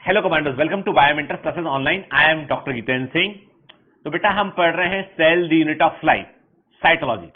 Hello commandos, welcome to Biomentors classes online. I am doctor Jitendra Singh. तो बेटा हम पढ़ रहे हैं cell the unit of life, cytology.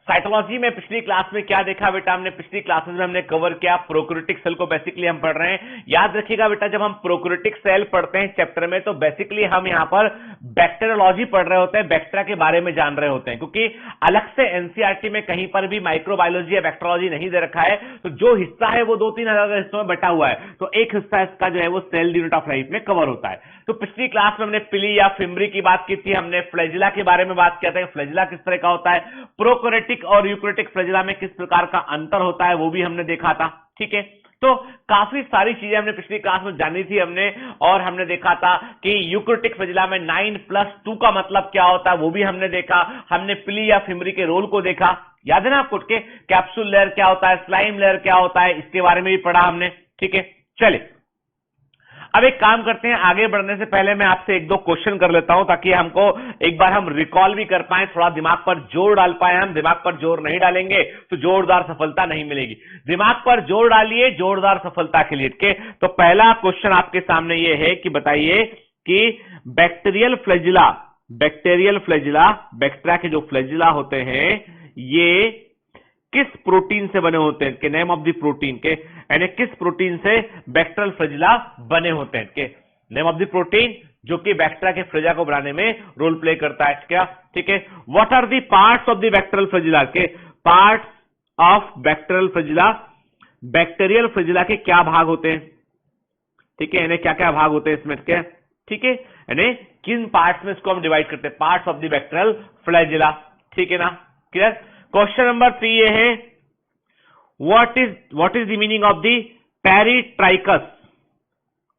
Cytology में पिछली क्लास में क्या देखा बेटा, हमने पिछली क्लासेस में हमने कवर किया प्रोकैरियोटिक सेल को बेसिकली हम पढ़ रहे हैं। याद रखिएगा बेटा, जब हम प्रोकैरियोटिक सेल पढ़ते हैं चैप्टर में तो बेसिकली हम यहाँ पर बैक्टीरियोलॉजी पढ़ रहे होते हैं, बैक्टीरिया के बारे में जान रहे होते हैं, क्योंकि अलग से एनसीईआरटी में कहीं पर भी माइक्रोबायोलॉजी या बैक्टीरियोलॉजी नहीं दे रखा है। तो जो हिस्सा है वो 2-3 अलग हिस्सों में बटा हुआ है, तो एक हिस्सा इसका जो है वो सेल यूनिट ऑफ लाइफ में कवर होता है। तो पिछली क्लास में हमने पिली या फिम्बरी की बात की थी, हमने फ्लैजिला के बारे में बात किया था कि फ्लैजिला किस तरह का होता है, प्रोकैरियोटिक और यूकैरियोटिक फ्लैजिला में किस प्रकार का अंतर होता है वो भी हमने देखा था। ठीक है, तो काफी सारी चीजें हमने पिछली क्लास में जानी थी हमने, और हमने देखा था कि यूकैरियोटिक फ्लैजिला में 9+2 का मतलब क्या होता है वो भी हमने देखा। हमने पिली या फिम्बरी के रोल को देखा, याद है ना आपको, के कैप्सूल लेयर क्या होता है, स्लाइम लेयर क्या होता है, इसके बारे में भी पढ़ा हमने। ठीक है, चलिए अब एक काम करते हैं, आगे बढ़ने से पहले मैं आपसे 1-2 क्वेश्चन कर लेता हूं ताकि हमको एक बार हम रिकॉल भी कर पाए, थोड़ा दिमाग पर जोर डाल पाए। हम दिमाग पर जोर नहीं डालेंगे तो जोरदार सफलता नहीं मिलेगी। दिमाग पर जोर डालिए जोरदार सफलता के लिए। के तो पहला क्वेश्चन आपके सामने ये है कि बताइए कि बैक्टीरियल फ्लैजिला, बैक्टीरिया के जो फ्लैजिला होते हैं ये किस प्रोटीन से बने होते हैं, के नेम ऑफ द प्रोटीन, के यानी किस प्रोटीन से बैक्टीरियल फ्लैजिला बने होते हैं, के नेम ऑफ द प्रोटीन जो कि बैक्टीरिया के फ्लैजिला को बनाने में रोल प्ले करता है क्या। ठीक है, what are the parts of the bacterial flagella, के parts of bacterial flagella, bacterial flagella के क्या भाग होते हैं। ठीक है, यानी क्या क्या भाग होते हैं इसमें के। ठीक है, यानी किन पार्ट्स में इसको हम डिवाइड करते हैं, parts of the bacterial flagella. ठीक है ना, क्लियर। क्वेश्चन नंबर 3 ये है, what is the meaning of the peritrichous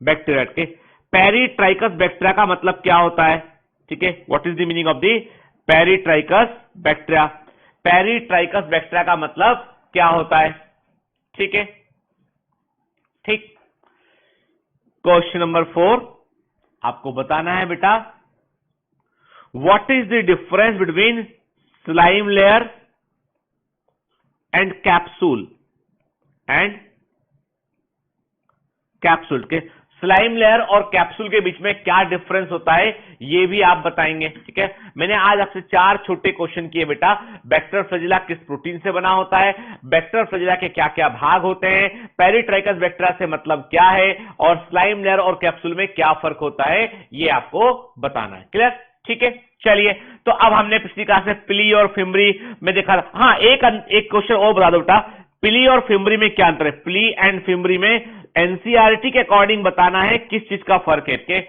bacteria, के पेरिट्राइकस बैक्टीरिया का मतलब क्या होता है। ठीक है, what is the meaning of the peritrichous bacteria, peritrichous bacteria का मतलब क्या होता है। ठीक है, ठीक। क्वेश्चन नंबर 4 आपको बताना है बेटा, what is the difference between slime layer and capsule के स्लाइम लेयर और कैप्सूल के बीच में क्या डिफरेंस होता है ये भी आप बताएंगे। ठीक है, मैंने आज आपसे 4 छोटे क्वेश्चन किए बेटा। बैक्टीरियल फ्लैजिला किस प्रोटीन से बना होता है, बैक्टीरियल फ्लैजिला के क्या क्या भाग होते हैं, पेरिट्राइकस बैक्टीरिया से मतलब क्या है, और स्लाइम लेयर और कैप्सूल में क्या फर्क होता है ये आपको बताना है। क्लियर। ठीक है, चलिए तो अब हमने पिछली क्लास में पिली और फिम्बरी में देखा था। हाँ, एक क्वेश्चन और बता दो बेटा, पिली और फिम्बरी में क्या अंतर है। पिली एंड फिम्बरी में एनसीईआरटी के अकॉर्डिंग बताना है किस चीज का फर्क है। के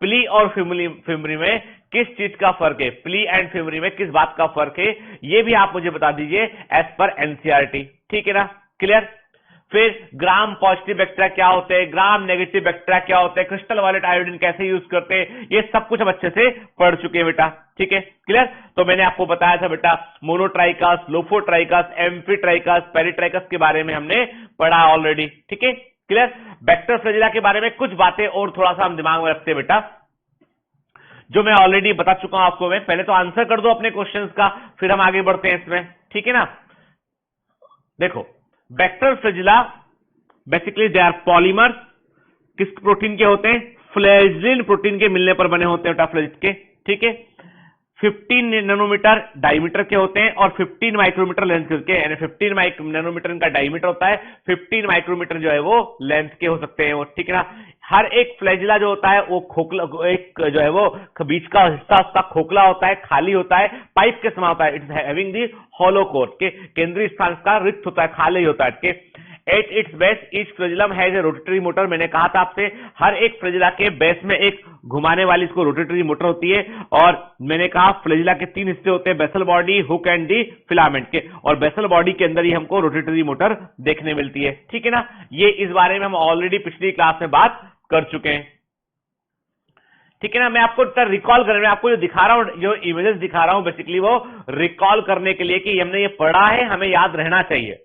पिली और फिम्बरी में किस चीज का फर्क है, पिली एंड फिम्बरी में किस बात का फर्क है ये भी आप मुझे बता दीजिए एज पर एनसीईआरटी। ठीक है ना, क्लियर। फिर ग्राम पॉजिटिव बैक्टीरिया क्या होते हैं, ग्राम नेगेटिव बैक्टीरिया क्या होते हैं, क्रिस्टल वायलेट आयोडीन कैसे यूज करते हैं, ये सब कुछ हम अच्छे से पढ़ चुके हैं बेटा। ठीक है, क्लियर। तो मैंने आपको बताया था बेटा, मोनोट्राइकस, लोफोट्राइकस, एम्फीट्राइकस, पेरिट्राइकस के बारे में हमने पढ़ा ऑलरेडी। ठीक है, क्लियर। बैक्टीरियल फ्लैजिला के बारे में कुछ बातें और थोड़ा सा हम दिमाग में रखते हैं बेटा, जो मैं ऑलरेडी बता चुका हूं आपको। मैं पहले तो आंसर कर दो अपने क्वेश्चंस का, फिर हम आगे बढ़ते हैं इसमें। ठीक है ना, देखो bacterial flagella basically they are polymers, किस प्रोटीन के होते हैं, फ्लैजिलिन प्रोटीन के मिलने पर बने होते हैं फ्लैजिल के। ठीक है, 15 नैनोमीटर डायमीटर के होते हैं और 15 माइक्रोमीटर लेंथ के, यानी 15 नैनोमीटर इनका डायमीटर होता है, 15 माइक्रोमीटर जो है वो लेंथ के हो सकते हैं वो। ठीक है ना, हर एक फ्लैजिला जो होता है वो खोखला, एक जो है वो बीच का हिस्सा उसका खोखला होता है, खाली होता है, पाइप के समान होता है। It's having the hollow core, के केंद्रीय स्थान का रिक्त होता है, खाली होता है। के at its base each flagellum has a rotary motor, मैंने कहा था आपसे हर एक फ्लैजिला के बेस में एक घुमाने वाली इसको रोटेटरी मोटर होती है। और मैंने कहा फ्लैजिला के 3 हिस्से होते हैं, basal body, hook and the filament के, और बेसल बॉडी के अंदर ही हमको रोटेटरी मोटर देखने मिलती है। ठीक है ना, ये इस बारे में हम ऑलरेडी पिछली क्लास में बात कर चुके हैं। ठीक है ना, मैं आपको रिकॉल करने में आपको जो दिखा रहा हूं, जो इमेजेस दिखा रहा हूं बेसिकली वो रिकॉल करने के लिए कि हमने ये पढ़ा है, हमें याद रहना चाहिए।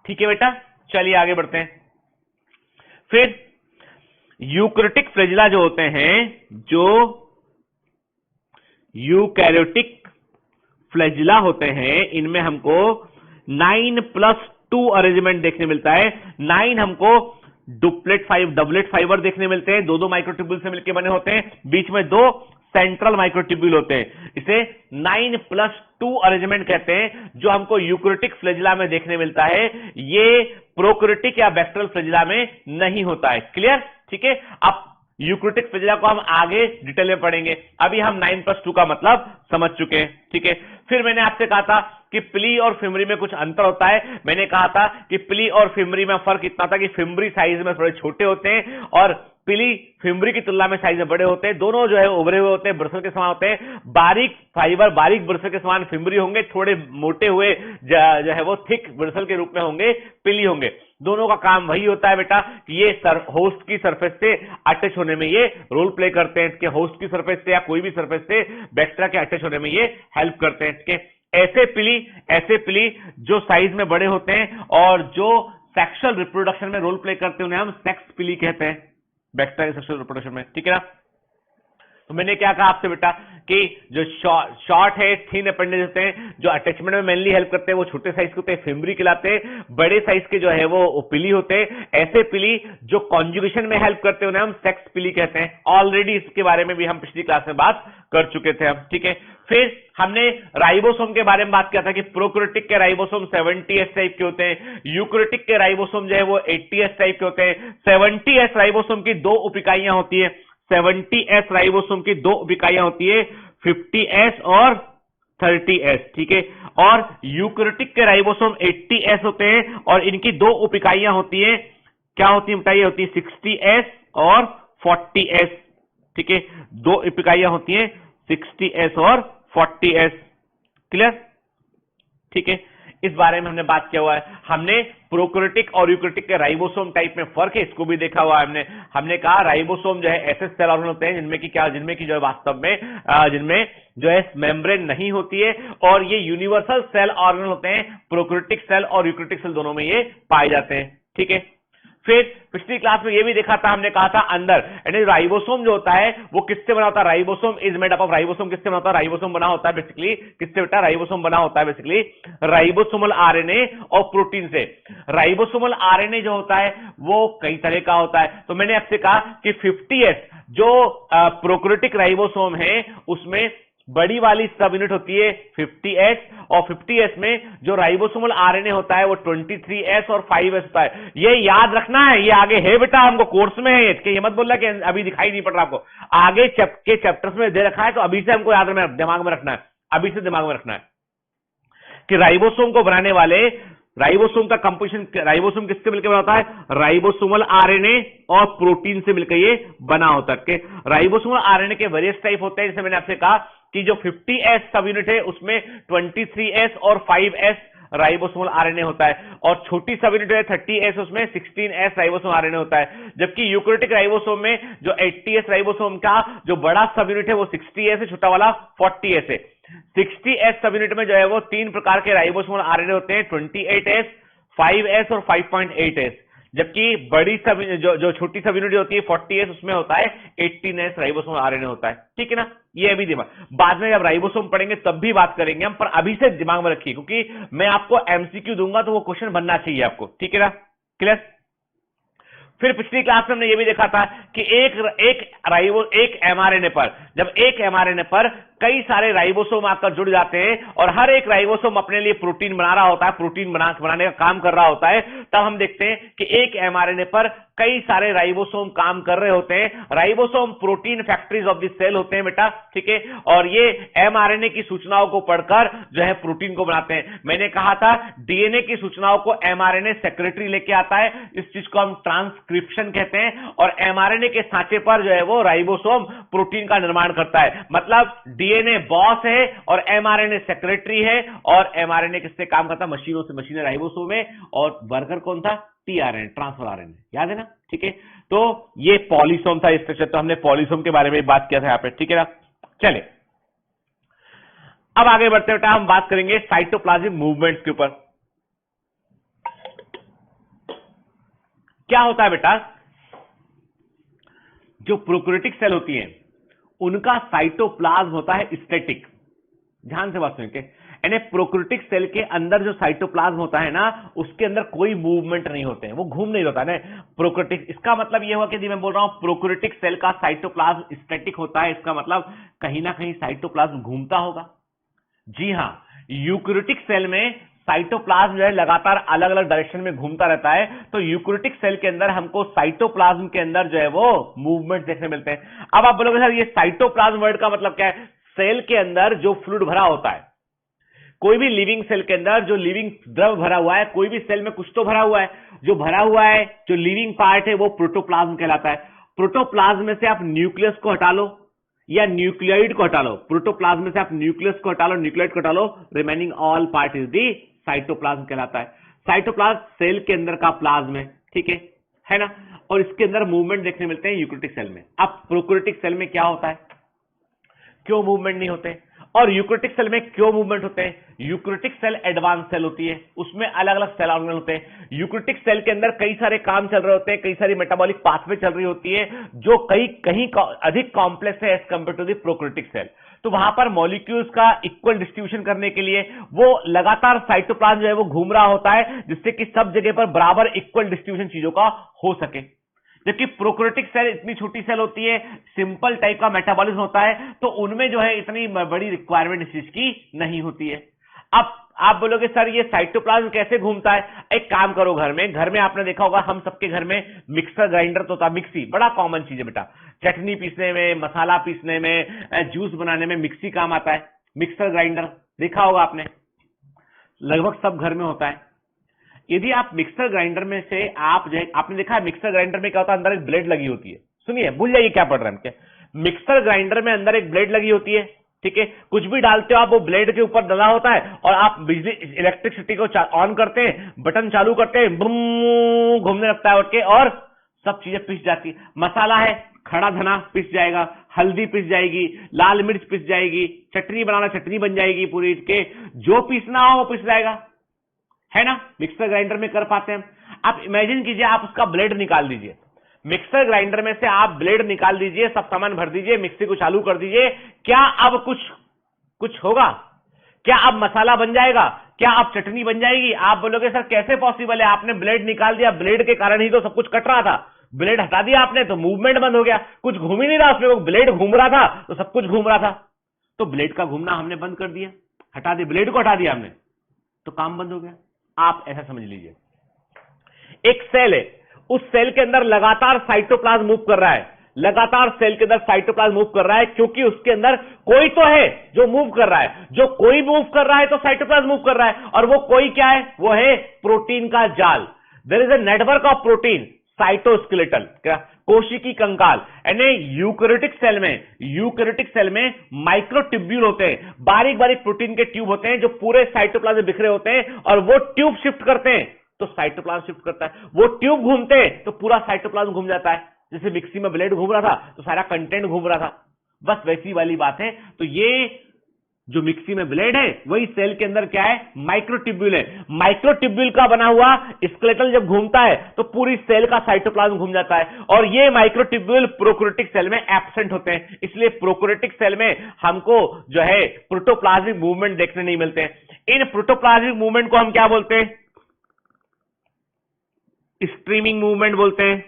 ठीक है बेटा, चलिए आगे बढ़ते हैं। फिर यूकैरियोटिक फ्लैजिला जो होते हैं, जो यूकैरियोटिक फ्लैजिला होते हैं, इनमें हमको 9+2 2 अरेंजमेंट देखने मिलता है। 9 हमको डबलेट फाइबर देखने मिलते हैं, दो माइक्रोट्यूब्यूल से मिलकर बने होते हैं, बीच में 2 सेंट्रल माइक्रोट्यूब्यूल होते हैं। इसे 9+2 अरेंजमेंट कहते हैं, जो हमको यूकैरियोटिक फ्लैजिला में देखने मिलता है। ये प्रोकैरियोटिक या बैक्टीरियल फ्लैजिला में नहीं होता है। क्लियर? ठीक है। अब यूकैरियोटिक फ्लैजिला को हम आगे डिटेल में पढ़ेंगे, अभी हम 9+2 का मतलब समझ चुके हैं। ठीक है। फिर मैंने आपसे कहा था कि पिली और फिमरी में कुछ अंतर होता है। मैंने कहा था कि पिली और फिमरी में फर्क इतना था कि फिमरी साइज में थोड़े छोटे होते हैं और पिली फिमरी की तुलना में साइज में बड़े होते हैं। दोनों जो है उभरे हुए होते हैं, ब्रसल के समान होते हैं। बारीक फाइबर, बारीक ब्रसल के समान फिमरी होंगे, थोड़े मोटे हुए जो है वो थिक ब्रसल के रूप में होंगे, पिली होंगे। दोनों का काम वही होता है बेटा कि ये होस्ट की सरफेस से अटैच होने में ये रोल प्ले करते हैं कि होस्ट की सरफेस से या कोई भी सरफेस से बैक्टीरिया के अटैच होने में ये हेल्प करते हैं कि ऐसे पिली जो साइज में बड़े होते हैं और जो सेक्सुअल रिप्रोडक्शन में रोल प्ले करते हैं, उन्हें हम सेक्स पिली कहते हैं, बैक्टीरिया के सेक्सुअल रिप्रोडक्शन में। ठीक है ना? तो मैंने क्या कहा आपसे बेटा कि जो शॉर्ट है, थिन अपेंडेज होते हैं, जो अटैचमेंट में मेनली हेल्प करते हैं, वो छोटे साइज के होते हैं, फिमरी कहलाते हैं। बड़े साइज के जो है वो पिली होते हैं। ऐसे पिली जो कॉन्जुगेशन में हेल्प करते हैं, उन्हें हम सेक्स पिली कहते हैं। ऑलरेडी इसके बारे में भी हम पिछली क्लास में बात कर चुके थे हम। ठीक है। फिर हमने राइबोसोम के बारे में बात किया था कि प्रोकैरियोटिक के राइबोसोम 70S टाइप के होते हैं, यूकैरियोटिक के राइबोसोम जो है वो 80S टाइप के होते हैं। 70S राइबोसोम की 2 उप इकाइयां होती है। 70S राइबोसोम की 2 उप इकाइयां होती है, 50S और 30S। ठीक है। और यूकैरियोटिक के राइबोसोम 80S होते हैं और इनकी 2 उप इकाइयां होती है। क्या होती है बताइए? होती है 60S और 40S। ठीक है। 2 उप इकाइयां होती हैं, 60S और 40S। क्लियर? ठीक है। इस बारे में हमने बात किया हुआ है। हमने प्रोकैरियोटिक और यूकैरियोटिक के राइबोसोम टाइप में फर्क है, इसको भी देखा हुआ है हमने कहा राइबोसोम जो है ऐसे सेल ऑर्गन होते हैं जिनमें की जो है वास्तव में जिनमें जो है मेम्ब्रेन नहीं होती है और ये यूनिवर्सल सेल ऑर्गन होते हैं। प्रोकैरियोटिक सेल और यूकैरियोटिक सेल दोनों में ये पाए जाते हैं। ठीक है। फिर पिछली क्लास में ये भी देखा था, हमने कहा था अंदर यानी राइबोसोम जो होता है वो किससे बना होता है? Ribosome is made up of, ribosome किससे बना होता है? राइबोसोम बना होता है बेसिकली किससे बेटा? राइबोसोम बना होता है बेसिकली राइबोसोमल आरएनए और प्रोटीन से। राइबोसोमल आरएनए जो होता है वो कई तरह का होता है। तो मैंने आपसे कहा कि 50S जो प्रोकैरियोटिक राइबोसोम है उसमें बड़ी वाली सब यूनिट होती है 50S और 50S में जो राइबोसोमल आरएनए होता है वो 23S और 5S होता है। ये याद रखना है, ये आगे है बेटा, हमको कोर्स में है, ये मत बोलना कि अभी दिखाई नहीं पड़ रहा आपको, आगे के चैप्टर्स में दे रखा है, तो अभी से हमको याद में दिमाग में रखना है, अभी से दिमाग में रखना है कि राइबोसोम को बनाने वाले राइबोसोम का कंपोजिशन, राइबोसोम किससे मिलकर बना होता है? राइबोसोमल आरएनए और प्रोटीन से मिलकर ये बना होता है। राइबोसोमल आरएनए के वेरियस टाइप होते हैं, जैसे मैंने आपसे कहा कि जो 50S सब यूनिट है उसमें 23S और 5S राइबोसोमल आरएनए होता है और छोटी सब यूनिट है 30S उसमें 16S राइबोसोमल आरएनए होता है। जबकि यूकैरियोटिक राइबोसोम में जो 80S राइबोसोम का जो बड़ा सब यूनिट है वो 60S है, छोटा वाला 40S है। 60S सब यूनिट में जो है वो 3 प्रकार के राइबोसोमल आरएनए होते हैं, 28S, 5S और 5.8S। जबकि बड़ी सब जो छोटी सब यूनिट होती है 40S उसमें होता है 18S राइबोसोमल आरएनए होता है। ठीक है ना? ये अभी दिमाग, बाद में जब राइबोसोम पढ़ेंगे तब भी बात करेंगे हम, पर अभी से दिमाग में रखिए क्योंकि मैं आपको एमसीक्यू दूंगा तो वो क्वेश्चन बनना चाहिए आपको। ठीक है ना? क्लियर? फिर पिछली क्लास में हमने ये भी देखा था कि एक एमआरएनए पर, जब एक एमआरएनए पर कई सारे राइबोसोम आकर जुड़ जाते हैं और हर एक राइबोसोम अपने लिए प्रोटीन बना रहा होता है, प्रोटीन बनाने का काम कर रहा होता है, तब हम देखते हैं कि एक एमआरएनए पर कई सारे राइबोसोम काम कर रहे होते हैं। Ribosome protein factories of the cell होते हैं बेटा। ठीक है। और ये एमआरएनए की सूचनाओं को पढ़कर जो है प्रोटीन को बनाते हैं। मैंने कहा था डीएनए की सूचनाओं को एमआरएनए सेक्रेटरी लेके आता है, इस चीज को हम ट्रांसक्रिप्शन कहते हैं, और एमआरएनए के सांचे पर जो है वो राइबोसोम प्रोटीन का निर्माण करता है। मतलब डीएनए बॉस है और एमआरएनए सेक्रेटरी है, और एमआरएनए किससे काम करता है? मशीनों से। मशीन राइबोसोम है और वर्कर कौन था? टीआरएनए, ट्रांसफर आरएनए, याद है ना? ठीक है। तो ये पॉलीसोम था स्ट्रक्चर, तो हमने पॉलीसोम के बारे में बात किया था यहां पे। ठीक है ना? चले अब आगे बढ़ते बेटा, हम बात करेंगे साइटोप्लाज्मिक मूवमेंट्स के ऊपर। क्या होता है बेटा? जो प्रोकैरियोटिक सेल होती हैं उनका साइटोप्लाज्म होता है स्टैटिक। ध्यान से बात सुनिए, यानी प्रोकैरियोटिक सेल के अंदर जो साइटोप्लाज्म होता है ना, उसके अंदर कोई मूवमेंट नहीं होते हैं, वो घूम नहीं होता ना प्रोकैरियोटिक। इसका मतलब ये हुआ कि मैं बोल रहा हूं प्रोकैरियोटिक सेल का साइटोप्लाज्म स्टैटिक होता है, इसका मतलब कहीं ना कहीं साइटोप्लाज्म घूमता होगा। जी हां, यूकैरियोटिक सेल में साइटोप्लाज्म जो है लगातार अलग अलग डायरेक्शन में घूमता रहता है, तो यूकैरियोटिक सेल के अंदर हमको साइटोप्लाज्म के अंदर जो है वो मूवमेंट देखने मिलते हैं। अब आप बोलोगे सर ये साइटोप्लाज्म वर्ड का मतलब क्या है? सेल के अंदर जो फ्लूइड भरा होता है, कोई भी लिविंग सेल के अंदर जो लिविंग द्रव भरा हुआ है, कोई भी सेल में कुछ तो भरा हुआ है, जो भरा हुआ है जो लिविंग पार्ट है वो प्रोटोप्लाज्म कहलाता है। प्रोटोप्लाज्म में से आप न्यूक्लियस को हटा लो या न्यूक्लियोइड को हटा लो, प्रोटोप्लाज्म में से आप न्यूक्लियस को हटा लो, न्यूक्लियोइड को हटा लो, remaining all part is the cytoplasm कहलाता है। साइटोप्लाज्म सेल के अंदर का प्लाज्म है, ठीक है ना, और इसके अंदर मूवमेंट देखने मिलते हैं यूकैरियोटिक सेल में। अब प्रोकैरियोटिक सेल में क्या होता है, क्यों मूवमेंट नहीं होते, और यूकैरियोटिक सेल में क्यों मूवमेंट होते हैं? यूकैरियोटिक सेल एडवांस सेल होती है, उसमें अलग अलग सेल ऑर्गेनल होते हैं। यूकैरियोटिक सेल के अंदर कई सारे काम चल रहे होते हैं, कई सारी मेटाबॉलिक पाथवे चल रही होती है, जो कहीं अधिक कॉम्प्लेक्स है as compare to the prokaryotic cell. तो वहां पर मॉलिक्यूल्स का इक्वल डिस्ट्रीब्यूशन करने के लिए वो लगातार साइटोप्लाज्म जो है वो घूम रहा होता है, जिससे कि सब जगह पर बराबर इक्वल डिस्ट्रीब्यूशन चीजों का हो सके। जबकि प्रोकैरियोटिक सेल इतनी छोटी सेल होती है, सिंपल टाइप का मेटाबॉलिज्म होता है, तो उनमें जो है इतनी बड़ी रिक्वायरमेंट इस चीज की नहीं होती है। अब आप बोलोगे सर ये साइटोप्लाज्म कैसे घूमता है? एक काम करो, घर में आपने देखा होगा, हम सबके घर में मिक्सर ग्राइंडर तो था, मिक्सी बड़ा कॉमन चीज है बेटा, चटनी पीसने में, मसाला पीसने में, जूस बनाने में मिक्सी काम आता है। मिक्सर ग्राइंडर देखा होगा आपने, लगभग सब घर में होता है। यदि आप मिक्सर ग्राइंडर में से आप जो आपने देखा है मिक्सर ग्राइंडर में क्या होता है, अंदर एक ब्लेड लगी होती है। सुनिए, भूल जाइए क्या पढ़ रहे हैं हम। मिक्सर ग्राइंडर में अंदर एक ब्लेड लगी होती है, ठीक है, कुछ भी डालते हो आप वो ब्लेड के ऊपर डला होता है, और आप बिजली इलेक्ट्रिसिटी को ऑन करते हैं, बटन चालू करते हैं, बुम घूमने लगता है उठ के, और सब चीजें पिस जाती है। मसाला है, खड़ा धना पिस जाएगा, हल्दी पिस जाएगी, लाल मिर्च पिस जाएगी, चटनी बनाना चटनी बन जाएगी पूरी के, जो पीसना हो वो पिस जाएगा, है ना। मिक्सर ग्राइंडर में कर पाते हैं। आप इमेजिन कीजिए, आप उसका ब्लेड निकाल दीजिए, मिक्सर ग्राइंडर में से आप ब्लेड निकाल दीजिए, सब सामान भर दीजिए, मिक्सी को चालू कर दीजिए, क्या अब कुछ होगा? क्या अब मसाला बन जाएगा? क्या अब चटनी बन जाएगी? आप बोलोगे सर कैसे पॉसिबल है, आपने ब्लेड निकाल दिया, ब्लेड के कारण ही तो सब कुछ कट रहा था, ब्लेड हटा दिया आपने तो मूवमेंट बंद हो गया, कुछ घूम ही नहीं रहा उसमें, वो ब्लेड घूम रहा था तो सब कुछ घूम रहा था, तो ब्लेड का घूमना हमने बंद कर दिया, हटा दिया, ब्लेड को हटा दिया हमने, तो काम बंद हो गया। आप ऐसा समझ लीजिए, एक सेल है, उस सेल के अंदर लगातार साइटोप्लाज्म मूव कर रहा है, लगातार सेल के अंदर साइटोप्लाज्म मूव कर रहा है, क्योंकि उसके अंदर कोई तो है जो मूव कर रहा है, जो कोई मूव कर रहा है तो साइटोप्लाज्म मूव कर रहा है, और वो कोई क्या है? वो है प्रोटीन का जाल। There is a network of protein, cytoskeletal, क्या कोशिकी कंकाल। यानी यूकैरियोटिक सेल में माइक्रोट्यूब्यूल होते हैं, बारीक बारीक प्रोटीन के ट्यूब होते हैं जो पूरे साइटोप्लाज्म में बिखरे होते हैं, और वो ट्यूब शिफ्ट करते हैं तो साइटोप्लाज्म शिफ्ट करता है, वो ट्यूब घूमते हैं तो पूरा साइटोप्लाज्म घूम जाता है। जैसे मिक्सी में ब्लेड घूम रहा था तो सारा कंटेंट घूम रहा था, बस वैसी वाली बात है। तो ये जो मिक्सी में ब्लेड है वही सेल के अंदर क्या है? माइक्रोट्यूब्यूल है। माइक्रोट्यूब्यूल का बना हुआ स्केलेटल जब घूमता है तो पूरी सेल का साइटोप्लाज्म घूम जाता है, और ये माइक्रोट्यूब्यूल प्रोकैरियोटिक सेल में एब्सेंट होते हैं, इसलिए प्रोकैरियोटिक सेल में हमको जो है प्रोटोप्लाज्मिक मूवमेंट देखने नहीं मिलते हैं। इन प्रोटोप्लाज्मिक मूवमेंट को हम क्या बोलते हैं? स्ट्रीमिंग मूवमेंट बोलते हैं,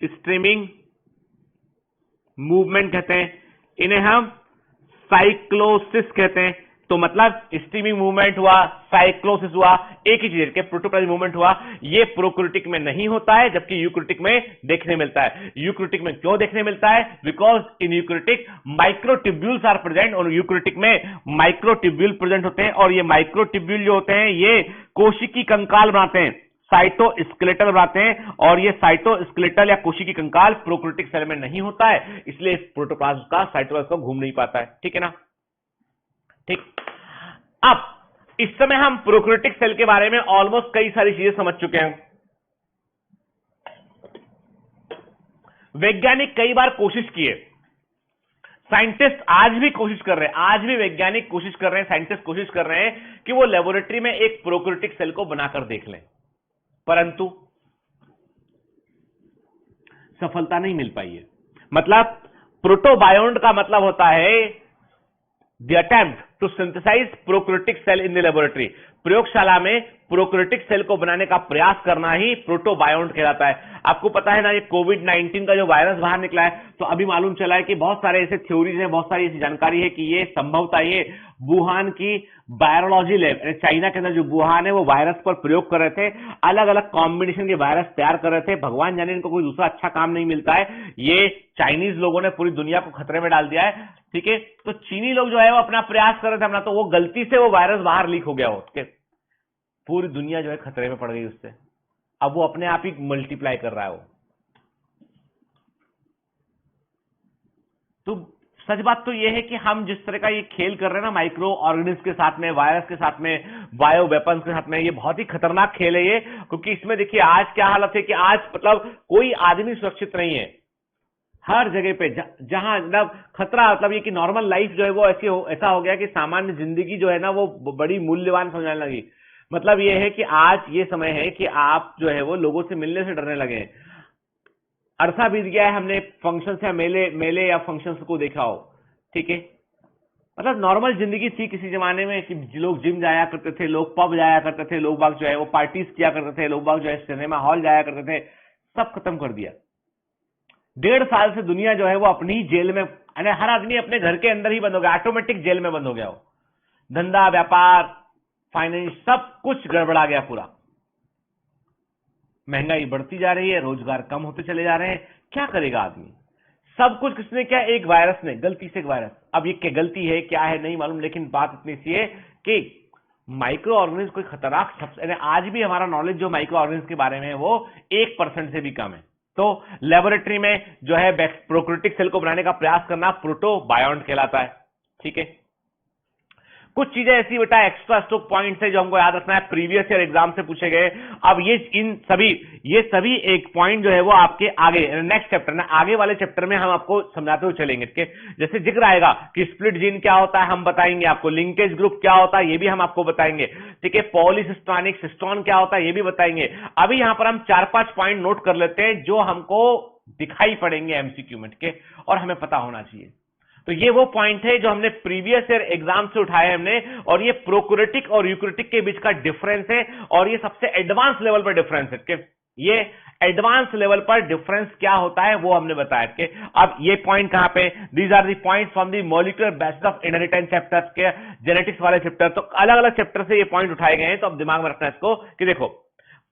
स्ट्रीमिंग मूवमेंट कहते हैं, इन्हें हम साइक्लोसिस कहते हैं। तो मतलब स्ट्रीमिंग मूवमेंट हुआ, साइक्लोसिस हुआ, एक ही चीज के प्रोटोप्लाज्मिक मूवमेंट हुआ। ये प्रोकैरियोटिक में नहीं होता है, जबकि यूकैरियोटिक में देखने मिलता है। यूकैरियोटिक में क्यों देखने मिलता है? Because in eukaryotic microtubules are present, और यूकैरियोटिक में माइक्रोट्यूब्यूल प्रेजेंट होते हैं, और ये माइक्रोट्यूब्यूल जो होते हैं ये कोशिकी कंकाल बनाते हैं, साइटोस्केलेटल बनाते हैं, और ये साइटोस्केलेटल या कोशिकी कंकाल प्रोकैरियोटिक सेल में नहीं होता है, इसलिए इस प्रोटोप्लाज्म का साइटोप्लाज्म को घूम नहीं पाता है। ठीक है ना, ठीक। अब इस समय हम प्रोकैरियोटिक सेल के बारे में ऑलमोस्ट कई सारी चीजें समझ चुके हैं। वैज्ञानिक कई बार कोशिश किए, साइंटिस्ट आज भी कोशिश कर रहे हैं, आज भी वैज्ञानिक कोशिश कर रहे हैं, साइंटिस्ट कोशिश कर रहे हैं कि वो लेबोरेटरी में एक प्रोकैरियोटिक सेल को बनाकर देख लें, परंतु सफलता नहीं मिल पाई है। मतलब प्रोटोबायोन्ट का मतलब होता है the attempt to synthesize prokaryotic cell in the laboratory, प्रयोगशाला में प्रोकैरियोटिक सेल को बनाने का प्रयास करना ही प्रोटोबायोन्ट कहलाता है। आपको पता है ना, ये कोविड-19 का जो वायरस बाहर निकला है, तो अभी मालूम चला है कि बहुत सारे ऐसे थ्योरीज हैं, बहुत सारी ऐसी जानकारी है कि ये संभवतः ये वुहान की वायरोलॉजी लैब, चाइना के अंदर जो वुहान है, वो वायरस पर प्रयोग कर रहे थे, अलग अलग कॉम्बिनेशन के वायरस तैयार कर रहे थे। भगवान जाने इनको कोई दूसरा अच्छा काम नहीं मिलता है, ये चाइनीज लोगों ने पूरी दुनिया को खतरे में डाल दिया है। ठीक है, तो चीनी लोग जो है वो अपना प्रयास कर रहे थे अपना, तो वो गलती से वो वायरस बाहर लीक हो गया हो, पूरी दुनिया जो है खतरे में पड़ गई उससे। अब वो अपने आप ही मल्टीप्लाई कर रहा है वो। तो सच बात तो ये है कि हम जिस तरह का ये खेल कर रहे हैं ना, माइक्रो ऑर्गेनिज्म के साथ में, वायरस के साथ में, बायो वेपन्स के साथ में, ये बहुत ही खतरनाक खेल है ये। क्योंकि इसमें देखिए आज क्या हालत है कि आज मतलब कोई आदमी सुरक्षित नहीं है। हर जगह पे जहां मतलब खतरा, मतलब ये कि नॉर्मल लाइफ जो है वो ऐसा हो गया कि सामान्य जिंदगी जो है ना वो बड़ी मूल्यवान समझने लगी। मतलब ये है कि आज ये समय है कि आप जो है वो लोगों से मिलने से डरने लगे हैं। अरसा बीत गया है हमने फंक्शन या मेले या फंक्शंस को देखा हो। ठीक है, मतलब नॉर्मल जिंदगी थी किसी जमाने में कि लोग जिम जाया करते थे, लोग पब जाया करते थे, लोग बाग जो है वो पार्टीज किया करते थे, लोग बाग जो है सिनेमा हॉल जाया करते थे, सब खत्म कर दिया। 1.5 साल से दुनिया जो है वो अपनी ही जेल में, हर आदमी अपने घर के अंदर ही बंद हो गया, ऑटोमेटिक जेल में बंद हो गया हो। धंधा, व्यापार, फाइनेंस, सब कुछ गड़बड़ा गया पूरा। महंगाई बढ़ती जा रही है, रोजगार कम होते चले जा रहे हैं, क्या करेगा आदमी? सब कुछ किसने किया? एक वायरस ने, गलती से एक वायरस। अब ये क्या गलती है क्या है नहीं मालूम, लेकिन बात इतनी सी है कि माइक्रो ऑर्गेनिज्म कोई खतरनाक सबसे, आज भी हमारा नॉलेज जो माइक्रो ऑर्गेनिज्म के बारे में है वो 1% से भी कम है। तो लेबोरेटरी में जो है प्रोकैरियोटिक सेल को बनाने का प्रयास करना प्रोटोबायोन्ट कहलाता है। ठीक है, कुछ चीजें ऐसी बेटा एक्स्ट्रा स्टॉक पॉइंट्स है जो हमको याद रखना है, प्रीवियस ईयर एग्जाम से पूछे गए। अब ये सभी एक पॉइंट जो है वो आपके आगे नेक्स्ट चैप्टर में, आगे वाले चैप्टर में हम आपको समझाते हुए चलेंगे। जैसे जिक्र आएगा कि स्प्लिट जीन क्या होता है हम बताएंगे आपको, लिंकेज ग्रुप क्या होता है ये भी हम आपको बताएंगे। ठीक है, पॉलीसिस्टोनिक सिस्टोन क्या होता है ये भी बताएंगे। अभी यहां पर हम 4-5 पॉइंट नोट कर लेते हैं जो हमको दिखाई पड़ेंगे एमसीक्यू में के, और हमें पता होना चाहिए। तो ये वो पॉइंट है जो हमने प्रीवियस ईयर एग्जाम से उठाए हमने, और ये प्रोकैरियोटिक और यूकैरियोटिक के बीच का डिफरेंस है, और ये सबसे एडवांस लेवल पर डिफरेंस है। ये एडवांस लेवल पर डिफरेंस क्या होता है वो हमने बताया कि अब ये पॉइंट कहां पे, these are the points from the molecular basis of inheritance chapter के, जेनेटिक्स वाले चैप्टर। तो अलग अलग चैप्टर से ये पॉइंट उठाए गए हैं, तो अब दिमाग में रखना है इसको कि देखो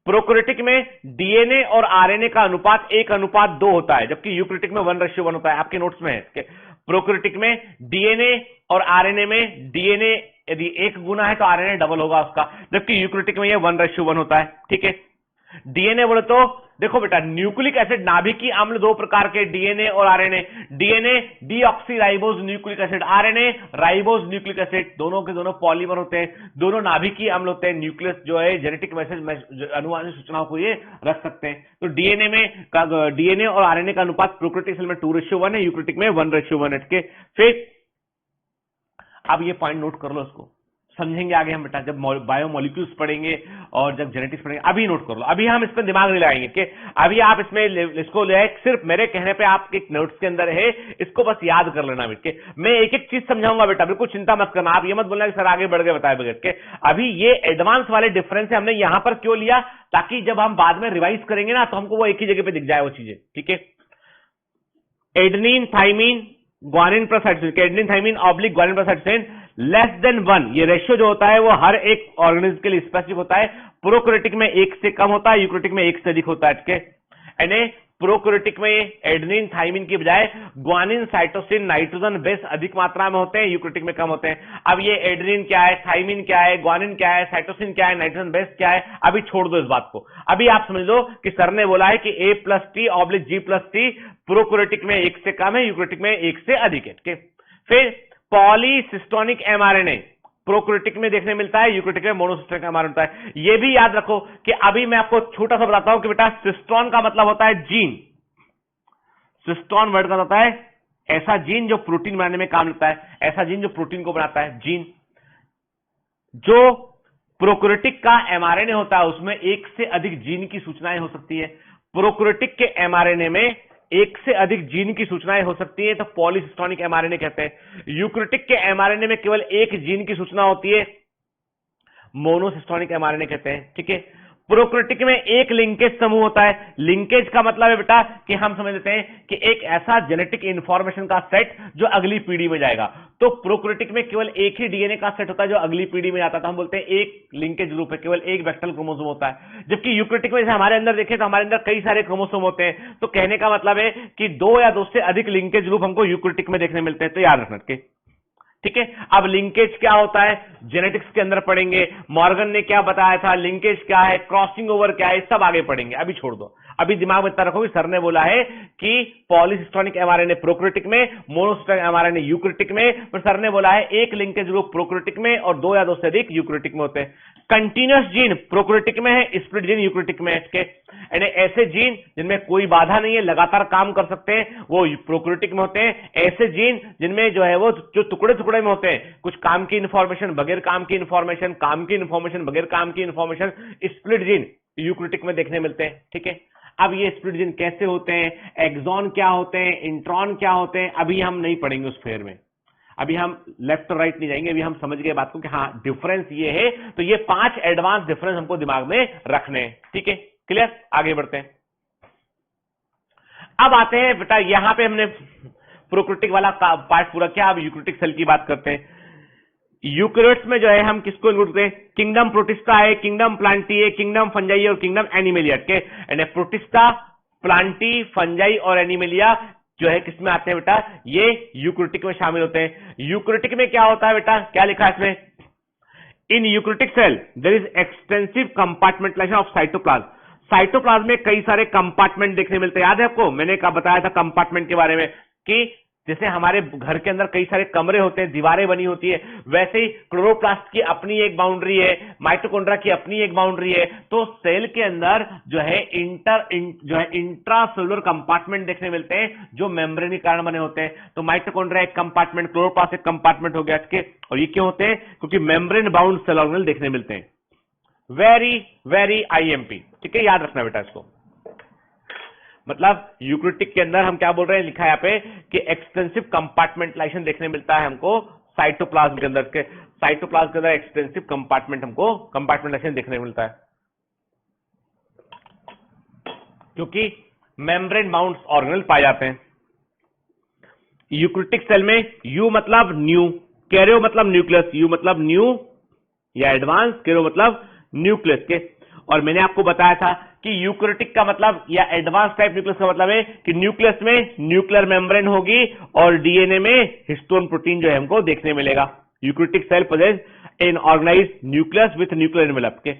प्रोकैरियोटिक में डीएनए और आरएनए का अनुपात 1:2 होता है, जबकि यूकैरियोटिक में 1:1 होता है। आपके नोट्स में है प्रोकैरियोटिक में डीएनए और आरएनए में डीएनए यदि 1 गुना है तो आरएनए डबल होगा उसका, जबकि यूकैरियोटिक में ये 1:1 होता है। ठीक है, डीएनए बोले तो देखो बेटा, न्यूक्लिक एसिड, नाभिकीय अम्ल 2 प्रकार के, डीएनए और RNA. DNA deoxyribose nucleic acid, RNA ribose nucleic acid, दोनों के दोनों पॉलीमर होते हैं, दोनों नाभिकीय अम्ल होते हैं। न्यूक्लियस जो है जेनेटिक मैसेज अनुवांशिक सूचनाओं को ये रख सकते हैं। तो डीएनए और आरएनए का अनुपात प्रोकैरियोटिक सेल में 2:1 है, यूकैरियोटिक में 1:1 है। फिर अब ये पॉइंट नोट कर लो, इसको समझेंगे आगे हम बेटा जब बायोमोलिक्यूल्स पढ़ेंगे और जब जेनेटिक्स पढ़ेंगे। अभी नोट कर लो, अभी हम इस पर दिमाग नहीं लगाएंगे कि अभी आप इसमें इसको ले, सिर्फ मेरे कहने पे आपके नोट्स के अंदर है, इसको बस याद कर लेना बेटे। मैं एक एक चीज समझाऊंगा बेटा, बिल्कुल चिंता मत करना। आप ये मत बोलना कि सर आगे बढ़ गए बताए बगैर के। अभी ये एडवांस वाले डिफरेंस हमने यहां पर क्यों लिया, ताकि जब हम बाद में रिवाइज करेंगे ना तो हमको वो एक ही जगह पे दिख जाए वो चीजें। ठीक है, adenine thymine guanine plus cytosine, adenine thymine oblique guanine plus cytosine less than 1, ये रेशियो जो होता है वो हर एक ऑर्गेनिज्म के लिए स्पेसिफिक होता है। प्रोकैरियोटिक में 1 से कम होता है, यूकैरियोटिक में 1 से अधिक होता है। यानी प्रोकैरियोटिक में एडेनिन थाइमिन की बजाय ग्वानिन साइटोसिन नाइट्रोजन बेस अधिक मात्रा में होते हैं, यूकैरियोटिक में कम होते हैं। अब ये एडेनिन क्या है, थाइमिन क्या है, ग्वानिन क्या है, साइटोसिन क्या है, नाइट्रोजन बेस क्या है, अभी छोड़ दो इस बात को। अभी आप समझ लो कि सर ने बोला है कि A+T/G+T प्रोकैरियोटिक में 1 से कम है, यूकैरियोटिक में 1 से अधिक है। फिर पॉलीसिस्टोनिक एमआरएनए प्रोकैरियोटिक में देखने मिलता है, यूकैरियोटिक में मोनोसिस्टोनिक एमआरएनए होता है। यह भी याद रखो कि अभी मैं आपको छोटा सा बताता हूं कि बेटा सिस्टोन का मतलब होता है जीन। सिस्टोन वर्ड का होता है ऐसा जीन जो प्रोटीन बनाने में काम लेता है, ऐसा जीन जो प्रोटीन को बनाता है, जीन। जो प्रोकैरियोटिक का एमआरएनए होता है उसमें 1 से अधिक जीन की सूचनाएं हो सकती है। प्रोकैरियोटिक के एमआरएनए में एक से अधिक जीन की सूचनाएं हो सकती है तो पॉलीसिस्टोनिक एमआरएनए कहते हैं। यूक्रेटिक के एमआरएनए में केवल एक जीन की सूचना होती है, मोनोसिस्टोनिक एमआरएनए कहते हैं। ठीक है, प्रोक्रिटिक में एक लिंकेज समूह होता है। लिंकेज का मतलब है बेटा कि हम समझ लेते हैं कि एक ऐसा जेनेटिक इंफॉर्मेशन का सेट जो अगली पीढ़ी में जाएगा। तो प्रोक्रिटिक में केवल एक ही डीएनए का सेट होता है जो अगली पीढ़ी में जाता है, तो हम बोलते हैं एक लिंकेज ग्रुप है, केवल एक वेक्टर क्रोमोसोम होता है। जबकि यूक्रेटिक में जैसे हमारे अंदर देखें तो हमारे अंदर कई सारे क्रोमोसोम होते हैं, तो कहने का मतलब है कि दो या दो से अधिक लिंकेज ग्रुप हमको यूक्रेटिक में देखने मिलते हैं। तो याद रखना के, ठीक है। अब लिंकेज क्या होता है जेनेटिक्स के अंदर पढ़ेंगे, मॉर्गन ने क्या बताया था, लिंकेज क्या है, क्रॉसिंग ओवर क्या है, सब आगे पढ़ेंगे, अभी छोड़ दो। अभी दिमाग में इतना रखो कि सर ने बोला है कि पॉलीसिस्टोनिक एमआरएनए प्रोक्रिटिक में, मोनोसिस्टोनिक एमआरएनए यूक्रेटिक में, पर सर ने बोला है एक लिंकेज ग्रुप प्रोक्रिटिक में और दो या दो से अधिक यूक्रेटिक में होते हैं। कंटिन्यूअस जीन प्रोक्रिटिक में है, स्प्लिट जीन यूक्रेटिक में है। यानी ऐसे जीन जिनमें कोई बाधा नहीं है, लगातार काम कर सकते हैं, वो प्रोक्रिटिक में होते हैं। ऐसे जीन जिनमें जो है वो जो टुकड़े टुकड़े में होते हैं, कुछ काम की इंफॉर्मेशन, बगैर काम की इंफॉर्मेशन, काम की इंफॉर्मेशन, बगैर काम की इंफॉर्मेशन, स्प्लिट जीन यूक्रेटिक में देखने मिलते हैं। ठीक है, अब ये स्प्लिट जीन कैसे होते हैं, एक्सॉन क्या होते हैं, इंट्रॉन क्या होते हैं, अभी हम नहीं पढ़ेंगे उस फेयर में। अभी हम लेफ्ट और राइट नहीं जाएंगे, अभी हम समझ गए बात को कि हाँ डिफरेंस ये है। तो ये 5 एडवांस डिफरेंस हमको दिमाग में रखने हैं। ठीक है, क्लियर, आगे बढ़ते हैं। अब आते हैं बेटा, यहां पे हमने प्रोक्रिटिक वाला पार्ट पूरा किया, अब यूक्रेटिक सेल की बात करते हैं। यूकेरियोट्स में जो है हम किसको इंक्लूड करते हैं, किंगडम प्रोटिस्टा है, किंगडम प्लांटी है, किंगडम फंजाई और किंगडम एनिमेलिया के। प्रोटिस्टा, प्लांटी, फंजाई और एनिमेलिया जो है किसमें आते हैं बेटा, ये यूक्रेटिक में शामिल होते हैं। यूक्रेटिक में क्या होता है बेटा, क्या लिखा है इसमें, in eukaryotic cell there is extensive compartmentalization of cytoplasm. Cytoplasm में कई सारे कंपार्टमेंट देखने मिलते हैं। याद है आपको, मैंने कहा बताया था कंपार्टमेंट के बारे में कि जैसे हमारे घर के अंदर कई सारे कमरे होते हैं, दीवारें बनी होती है, वैसे ही क्लोरोप्लास्ट की अपनी एक बाउंड्री है, माइटोकॉन्ड्रिया की अपनी एक बाउंड्री है। तो सेल के अंदर जो है इंट्रासेलुलर कंपार्टमेंट देखने मिलते हैं जो मेम्ब्रेन के कारण बने होते हैं। तो माइटोकॉन्ड्रिया एक कंपार्टमेंट, क्लोरोप्लास्ट एक कंपार्टमेंट हो गया इसके, और ये क्यों होते हैं, क्योंकि मेम्ब्रेन बाउंड सेल ऑर्गेनेल देखने मिलते हैं। वेरी वेरी आईएमपी, ठीक है, याद रखना बेटा इसको। मतलब यूक्रेटिक के अंदर हम क्या बोल रहे हैं, लिखा है यहाँ पे कि एक्सटेंसिव कंपार्टमेंटलाइजेशन देखने मिलता है हमको साइटोप्लाज्म के अंदर के। साइटोप्लाज्म के अंदर एक्सटेंसिव कंपार्टमेंट हमको कंपार्टमेंटलाइजेशन देखने मिलता है, क्योंकि मेम्ब्रेन बाउंड ऑर्गेनेल पाए जाते हैं यूक्रेटिक सेल में। यू मतलब न्यू, कैरियो मतलब न्यूक्लियस, यू मतलब न्यू या एडवांस, कैरियो मतलब न्यूक्लियस के। और मैंने आपको बताया था कि यूक्रेटिक का मतलब या एडवांस टाइप न्यूक्लियस का मतलब है कि न्यूक्लियस में न्यूक्लियर मेम्ब्रेन होगी और डीएनए में हिस्टोन प्रोटीन जो है हमको देखने मिलेगा। Eukaryotic cell possess an organized nucleus with nuclear envelope के।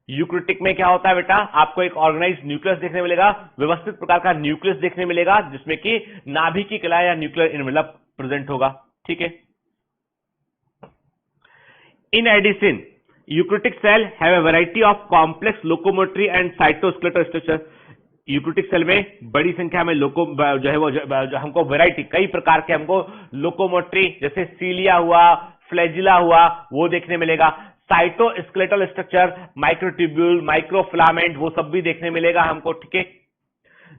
यूक्रेटिक में क्या होता है बेटा, आपको एक ऑर्गेनाइज्ड न्यूक्लियस देखने मिलेगा, व्यवस्थित प्रकार का न्यूक्लियस देखने मिलेगा जिसमें कि नाभिक की कला या न्यूक्लियर एनवेलप प्रेजेंट होगा। ठीक है, in addition eukaryotic cell have a variety of complex locomotory and cytoskeletal structure. Eukaryotic cell में बड़ी संख्या में जो है वो जो हमको वैरायटी, कई प्रकार के हमको लोकोमोटरी, जैसे सीलिया हुआ, फ्लैजिला हुआ, वो देखने मिलेगा। साइटोस्केलेटल स्ट्रक्चर, माइक्रोट्यूब्यूल, माइक्रोफिलामेंट, वो सब भी देखने मिलेगा हमको। ठीक है,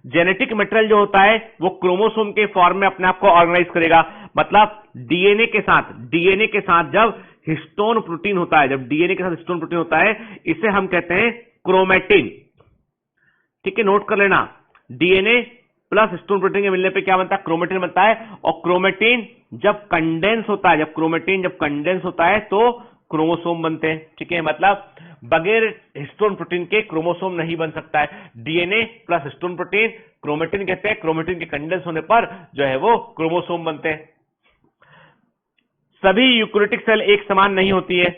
जेनेटिक मटेरियल जो होता है वो क्रोमोसोम के फॉर्म में अपने आप को ऑर्गेनाइज करेगा। मतलब डीएनए के साथ जब हिस्टोन प्रोटीन होता है, जब डीएनए के साथ हिस्टोन प्रोटीन होता है, इसे हम कहते हैं क्रोमैटिन। ठीक है, नोट कर लेना, डीएनए प्लस हिस्टोन प्रोटीन के मिलने पे क्या बनता है, क्रोमैटिन बनता है। और क्रोमैटिन जब कंडेंस होता है, तो क्रोमोसोम बनते हैं। ठीक है, मतलब बगैर हिस्टोन प्रोटीन के क्रोमोसोम नहीं बन सकता है। DNA plus histone protein chromatin कहते हैं। क्रोमैटिन के कंडेंस होने पर जो है वो क्रोमोसोम बनते हैं। सभी यूक्रेटिक सेल एक समान नहीं होती है।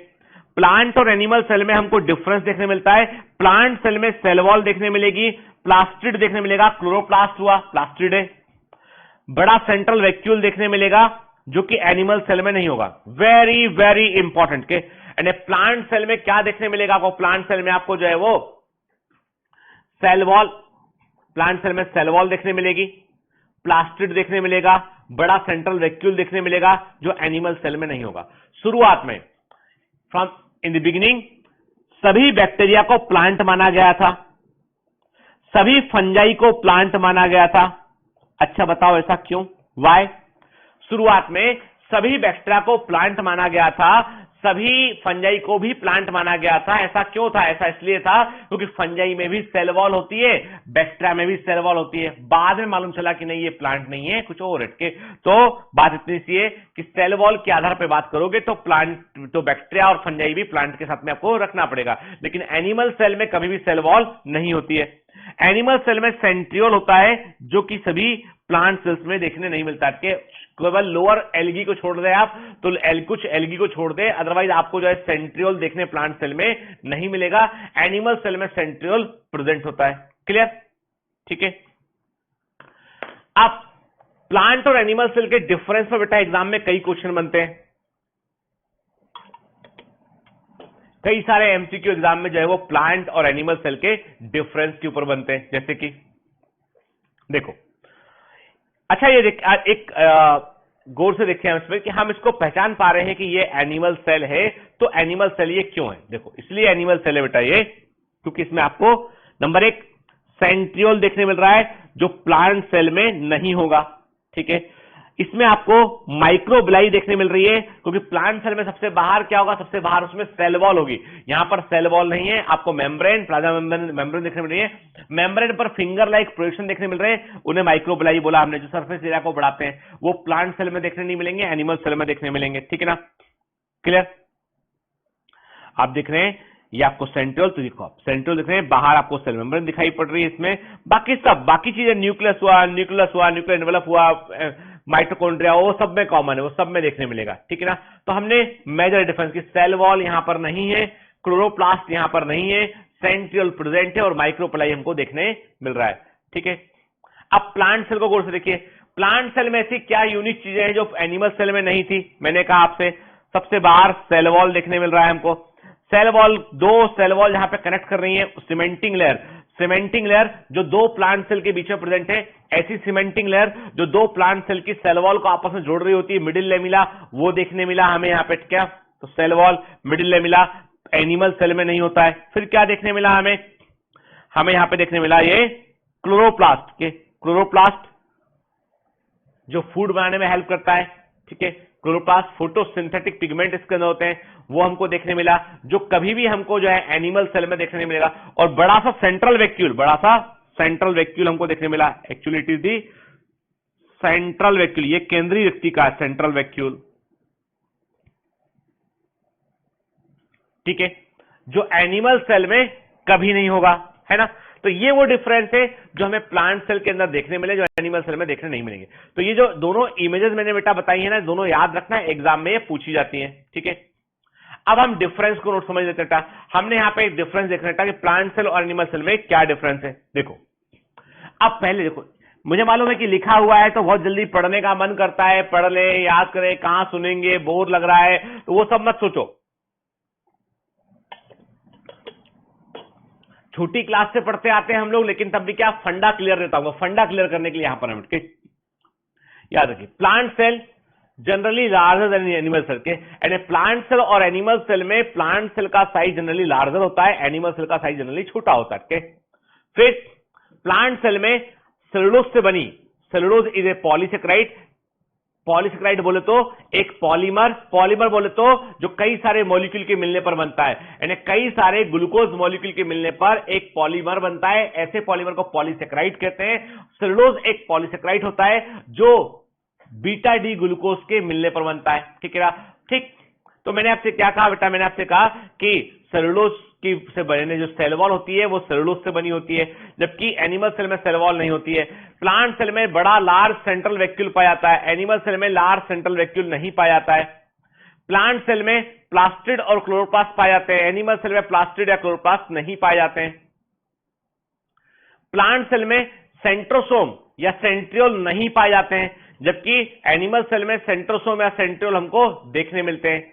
प्लांट और एनिमल सेल में हमको डिफरेंस देखने मिलता है। प्लांट सेल में सेल वॉल देखने मिलेगी, प्लास्टिड देखने मिलेगा, क्लोरोप्लास्ट हुआ, प्लास्टिड है। बड़ा सेंट्रल वैक्यूल देखने मिलेगा जो कि एनिमल सेल में नहीं होगा। वेरी वेरी इंपॉर्टेंट के। प्लांट सेल में क्या देखने मिलेगा आपको, प्लांट सेल में आपको जो है वो सेल वॉल, प्लांट सेल में सेल वॉल देखने मिलेगी, प्लास्टिड देखने मिलेगा, बड़ा सेंट्रल वैक्यूल देखने मिलेगा जो एनिमल सेल में नहीं होगा। शुरुआत में फ्रॉम इन द बिगिनिंग सभी बैक्टीरिया को प्लांट माना गया था, सभी फंजाई को प्लांट माना गया था, अच्छा बताओ ऐसा क्यों, वाई? शुरुआत में सभी बैक्टीरिया को प्लांट माना गया था, सभी फंजाई को भी प्लांट माना गया था। ऐसा क्यों था? ऐसा इसलिए था क्योंकि फंजाई में भी सेल वॉल होती है, बैक्टीरिया में भी सेल वॉल होती है। बाद में मालूम चला कि नहीं ये प्लांट नहीं है, कुछ और हटके। तो बात इतनी सी है कि सेल वॉल के आधार पर बात करोगे तो प्लांट, तो बैक्टीरिया और फंजाई भी प्लांट के साथ में आपको रखना पड़ेगा, लेकिन एनिमल सेल में कभी भी सेल वॉल नहीं होती है। एनिमल सेल में सेंट्रियोल होता है जो कि सभी प्लांट सेल्स में देखने नहीं मिलता है। केवल लोअर एल्गी को छोड़ दे आप तो कुछ एल्गी को छोड़ दे, अदरवाइज आपको जो है सेंट्रियोल देखने प्लांट सेल में नहीं मिलेगा। एनिमल सेल में सेंट्रियोल प्रेजेंट होता है। क्लियर? ठीक है। अब प्लांट और एनिमल सेल के डिफरेंस पर बेटा एग्जाम में कई क्वेश्चन बनते हैं, कई सारे एमसीक्यू एग्जाम में जो है वो प्लांट और एनिमल सेल के डिफरेंस के ऊपर बनते हैं। जैसे कि देखो, अच्छा ये एक गौर से देखें हम इसमें कि हम इसको पहचान पा रहे हैं कि ये एनिमल सेल है, तो एनिमल सेल ये क्यों है? देखो इसलिए एनिमल सेल है बेटा ये, क्योंकि इसमें आपको नंबर एक सेंट्रियोल देखने मिल रहा है जो प्लांट सेल में नहीं होगा। ठीक है। इसमें आपको माइक्रोबिलाई देखने मिल रही है क्योंकि प्लांट सेल में सबसे बाहर क्या होगा? सबसे बाहर उसमें सेल वॉल होगी। यहां पर सेल वॉल नहीं है, आपको मेम्ब्रेन, प्लाज्मा मेम्ब्रेन देखने मिल रही है। मेम्ब्रेन पर फिंगर लाइक प्रोजेक्शन देखने मिल रहे हैं, उन्हें माइक्रोबिलाई बोला हमने, जो सरफेस एरिया को बढ़ाते हैं। वो प्लांट सेल में देखने नहीं मिलेंगे, एनिमल सेल में देखने मिलेंगे। ठीक है ना? क्लियर? आप देख रहे हैं ये आपको सेंट्रियोल, तो देखो आप सेंट्रियोल दिख रहे हैं, बाहर आपको सेल मेम्ब्रेन दिखाई पड़ रही है इसमें। बाकी सब बाकी चीजें न्यूक्लियस हुआ, न्यूक्लियर एनवेलप हुआ, माइटोकॉन्ड्रिया, वो सब में कॉमन है, वो सब में देखने मिलेगा। ठीक है ना? तो हमने मेजर डिफरेंस की सेल वॉल यहां पर नहीं है, क्लोरोप्लास्ट यहां पर नहीं है, सेंट्रियोल प्रेजेंट है और माइक्रोप्लाई हमको देखने मिल रहा है। ठीक है। अब प्लांट सेल को गौर से देखिए, प्लांट सेल में ऐसी क्या यूनिक चीजें हैं जो एनिमल सेल में नहीं थी? मैंने कहा आपसे सबसे बाहर सेल वॉल देखने मिल रहा है हमको। सेल वॉल, दो सेल वॉल यहां पे कनेक्ट कर रही है, सीमेंटिंग लेयर जो दो प्लांट सेल के बीच में प्रेजेंट है। ऐसी सीमेंटिंग लेयर जो दो प्लांट सेल की सेल वॉल को आपस में जोड़ रही होती है, मिडिल लेमिला, वो देखने मिला हमें यहां पे। क्या? तो cell wall, middle lamella animal cell में नहीं होता है। फिर क्या देखने मिला हमें? हमें यहां पे देखने मिला ये क्लोरोप्लास्ट के, क्लोरोप्लास्ट जो फूड बनाने में हेल्प करता है। ठीक है। क्लोरोप्लास्ट फोटोसिंथेटिक पिगमेंट इसके अंदर होते हैं, वो हमको देखने मिला, जो कभी भी हमको जो है एनिमल सेल में देखने मिलेगा। और बड़ा सा सेंट्रल वैक्यूल हमको देखने मिला। Actually it is the central vacuole, ये केंद्रीय व्यक्ति का सेंट्रल वैक्यूल। ठीक है। जो एनिमल सेल में कभी नहीं होगा, है ना? तो ये वो डिफरेंस है जो हमें प्लांट सेल के अंदर देखने मिले, जो एनिमल सेल में देखने नहीं मिलेंगे। तो ये जो दोनों इमेजेस मैंने बेटा बताई है ना, दोनों याद रखना है, एग्जाम में ये पूछी जाती हैं। ठीक है। अब हम डिफरेंस को नोट समझ लेते हैं। हमने यहां पे एक डिफरेंस देखना था कि प्लांट सेल और एनिमल सेल में क्या डिफरेंस है। देखो, अब पहले देखो, मुझे मालूम है कि लिखा हुआ है तो बहुत जल्दी पढ़ने का मन करता है, पढ़ ले, याद करें, कहां सुनेंगे, बोर लग रहा है, तो वो सब मत सोचो। छोटी क्लास से पढ़ते आते हैं हम लोग, लेकिन तब भी क्या फंडा क्लियर रहता होगा। फंडा क्लियर करने के लिए यहां पर हम याद रखिए, plant cell generally larger than animal cell के, यानी प्लांट सेल और एनिमल सेल में प्लांट सेल का साइज जनरली लार्जर होता है, एनिमल सेल का साइज जनरली छोटा होता है। फिर प्लांट सेल में सेलुलोज से बनी, cellulose is a polysaccharide, polysaccharide बोले तो एक पॉलीमर, पॉलीमर बोले तो जो कई सारे मॉलिक्यूल के मिलने पर बनता है, यानी कई सारे ग्लूकोज मॉलिक्यूल के मिलने पर एक पॉलीमर बनता है। ऐसे पॉलीमर को पॉलीसेक्राइड कहते हैं। सेलुलोज एक पॉलीसेक्राइड होता है जो बीटा डी ग्लूकोज के मिलने पर बनता है। ठीक है। ठीक। तो मैंने आपसे क्या कहा बेटा? मैंने आपसे कहा कि सेलुलोज की से बने जो सेल वॉल होती है वो सेलुलोज से बनी होती है, जबकि एनिमल सेल में सेल वॉल नहीं होती है। प्लांट सेल में बड़ा लार्ज सेंट्रल वैक्यूल पाया जाता है, एनिमल सेल में लार्ज सेंट्रल वैक्यूल नहीं पाया जाता है। प्लांट सेल में प्लास्टिड और क्लोरोप्लास्ट पाए जाते हैं, एनिमल सेल में प्लास्टिड या क्लोरोप्लास्ट नहीं पाए जाते हैं। प्लांट सेल में सेंट्रोसोम या सेंट्रियोल नहीं पाए जाते हैं, जबकि एनिमल सेल में सेंट्रोसोम या सेंट्रियोल हमको देखने मिलते हैं।